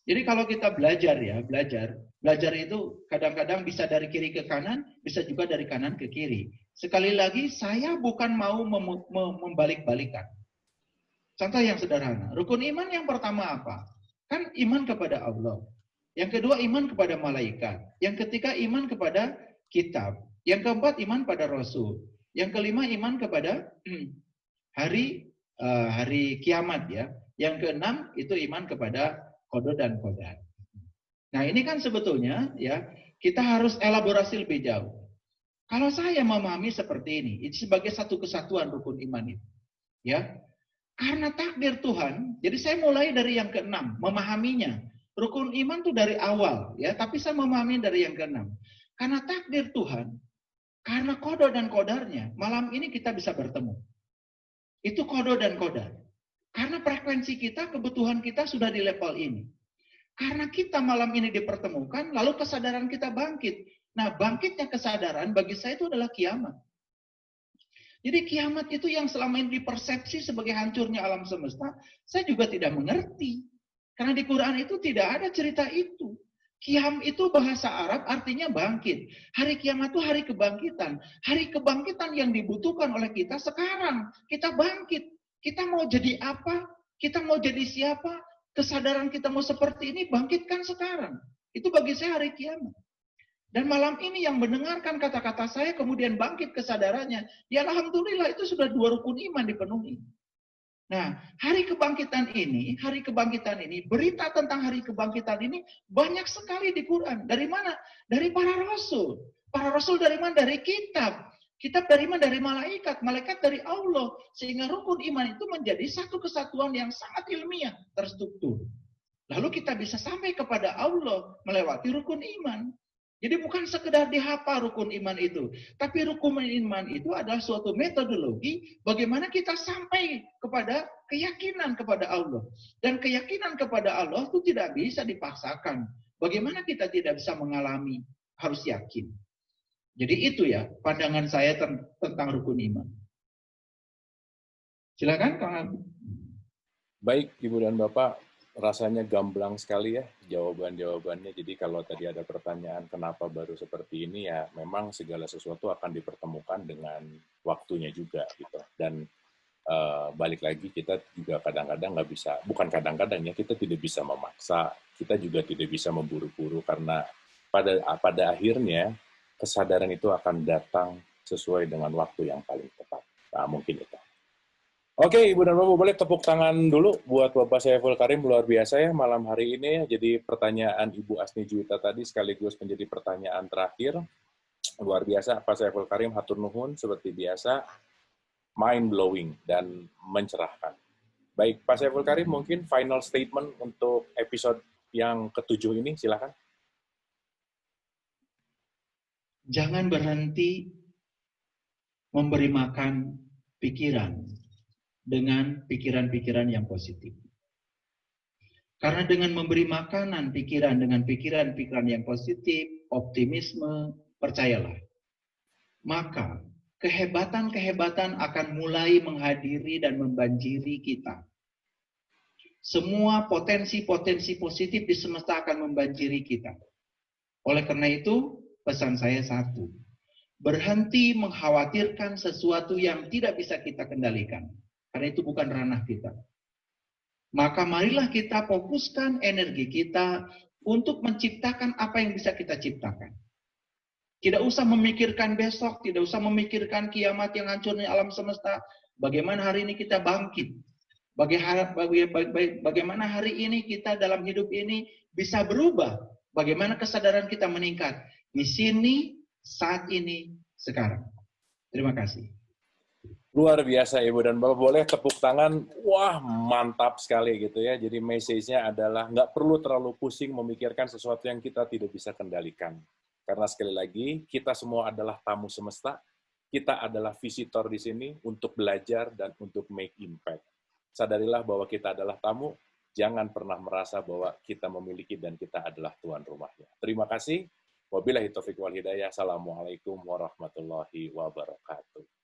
Jadi kalau kita belajar ya, belajar itu kadang-kadang bisa dari kiri ke kanan, bisa juga dari kanan ke kiri. Sekali lagi, saya bukan mau membalik-balikan. Contoh yang sederhana, rukun iman yang pertama apa? Kan iman kepada Allah. Yang kedua iman kepada malaikat. Yang ketiga iman kepada kitab. Yang keempat iman pada Rasul. Yang kelima iman kepada hari kiamat ya. Yang keenam itu iman kepada qada dan qadar. Nah, ini kan sebetulnya ya, kita harus elaborasi lebih jauh. Kalau saya memahami seperti ini, itu sebagai satu kesatuan rukun iman itu. Ya. Karena takdir Tuhan, jadi saya mulai dari yang keenam, memahaminya. Rukun iman itu dari awal, ya, tapi saya memahami dari yang keenam. Karena takdir Tuhan, karena qada dan qadarnya, malam ini kita bisa bertemu. Itu qada dan qadar. Karena frekuensi kita, kebutuhan kita sudah di level ini. Karena kita malam ini dipertemukan, lalu kesadaran kita bangkit. Nah, bangkitnya kesadaran bagi saya itu adalah kiamat. Jadi kiamat itu yang selama ini dipersepsi sebagai hancurnya alam semesta, saya juga tidak mengerti. Karena di Quran itu tidak ada cerita itu. Qiyam itu bahasa Arab artinya bangkit. Hari kiamat itu hari kebangkitan. Hari kebangkitan yang dibutuhkan oleh kita sekarang. Kita bangkit. Kita mau jadi apa? Kita mau jadi siapa? Kesadaran kita mau seperti ini, bangkitkan sekarang. Itu bagi saya hari kiamat. Dan malam ini yang mendengarkan kata-kata saya, kemudian bangkit kesadarannya, ya alhamdulillah itu sudah 2 rukun iman dipenuhi. Nah, hari kebangkitan ini, berita tentang hari kebangkitan ini banyak sekali di Quran. Dari mana? Dari para rasul. Para rasul dari mana? Dari kitab. Kitab dari mana? Dari malaikat. Malaikat dari Allah. Sehingga rukun iman itu menjadi satu kesatuan yang sangat ilmiah, terstruktur. Lalu kita bisa sampai kepada Allah melewati rukun iman. Jadi bukan sekedar dihafal rukun iman itu. Tapi rukun iman itu adalah suatu metodologi bagaimana kita sampai kepada keyakinan kepada Allah. Dan keyakinan kepada Allah itu tidak bisa dipaksakan. Bagaimana kita tidak bisa mengalami, harus yakin. Jadi itu ya pandangan saya tentang rukun iman. Silakan Kang Agus. Baik, Ibu dan Bapak, rasanya gamblang sekali ya jawaban-jawabannya. Jadi kalau tadi ada pertanyaan kenapa baru seperti ini, ya memang segala sesuatu akan dipertemukan dengan waktunya juga gitu. Dan balik lagi kita juga kadang-kadang nggak bisa, bukan kadang-kadang ya, kita tidak bisa memaksa, kita juga tidak bisa memburu-buru karena pada akhirnya kesadaran itu akan datang sesuai dengan waktu yang paling tepat. Nah, mungkin itu. Oke, Ibu dan Bapak, boleh tepuk tangan dulu buat Bapak Saiful Karim, luar biasa ya malam hari ini. Jadi pertanyaan Ibu Asni Juwita tadi sekaligus menjadi pertanyaan terakhir. Luar biasa, Pak Saiful Karim, hatur nuhun, seperti biasa, mind-blowing dan mencerahkan. Baik, Pak Saiful Karim, mungkin final statement untuk episode yang ke-7 ini, silakan. Jangan berhenti memberi makan pikiran dengan pikiran-pikiran yang positif. Karena dengan memberi makanan pikiran dengan pikiran-pikiran yang positif, optimisme, percayalah, maka kehebatan-kehebatan akan mulai menghadiri dan membanjiri kita. Semua potensi-potensi positif di semesta akan membanjiri kita. Oleh karena itu, pesan saya satu, berhenti mengkhawatirkan sesuatu yang tidak bisa kita kendalikan. Karena itu bukan ranah kita. Maka marilah kita fokuskan energi kita untuk menciptakan apa yang bisa kita ciptakan. Tidak usah memikirkan besok, tidak usah memikirkan kiamat yang hancurnya alam semesta. Bagaimana hari ini kita bangkit. Bagaimana hari ini kita dalam hidup ini bisa berubah. Bagaimana kesadaran kita meningkat. Di sini, saat ini, sekarang. Terima kasih. Luar biasa Ibu dan Bapak, boleh tepuk tangan, wah mantap sekali gitu ya. Jadi message-nya adalah nggak perlu terlalu pusing memikirkan sesuatu yang kita tidak bisa kendalikan. Karena sekali lagi, kita semua adalah tamu semesta, kita adalah visitor di sini untuk belajar dan untuk make impact. Sadarilah bahwa kita adalah tamu, jangan pernah merasa bahwa kita memiliki dan kita adalah tuan rumahnya. Terima kasih. Wabillahi taufiq wal hidayah. Assalamualaikum warahmatullahi wabarakatuh.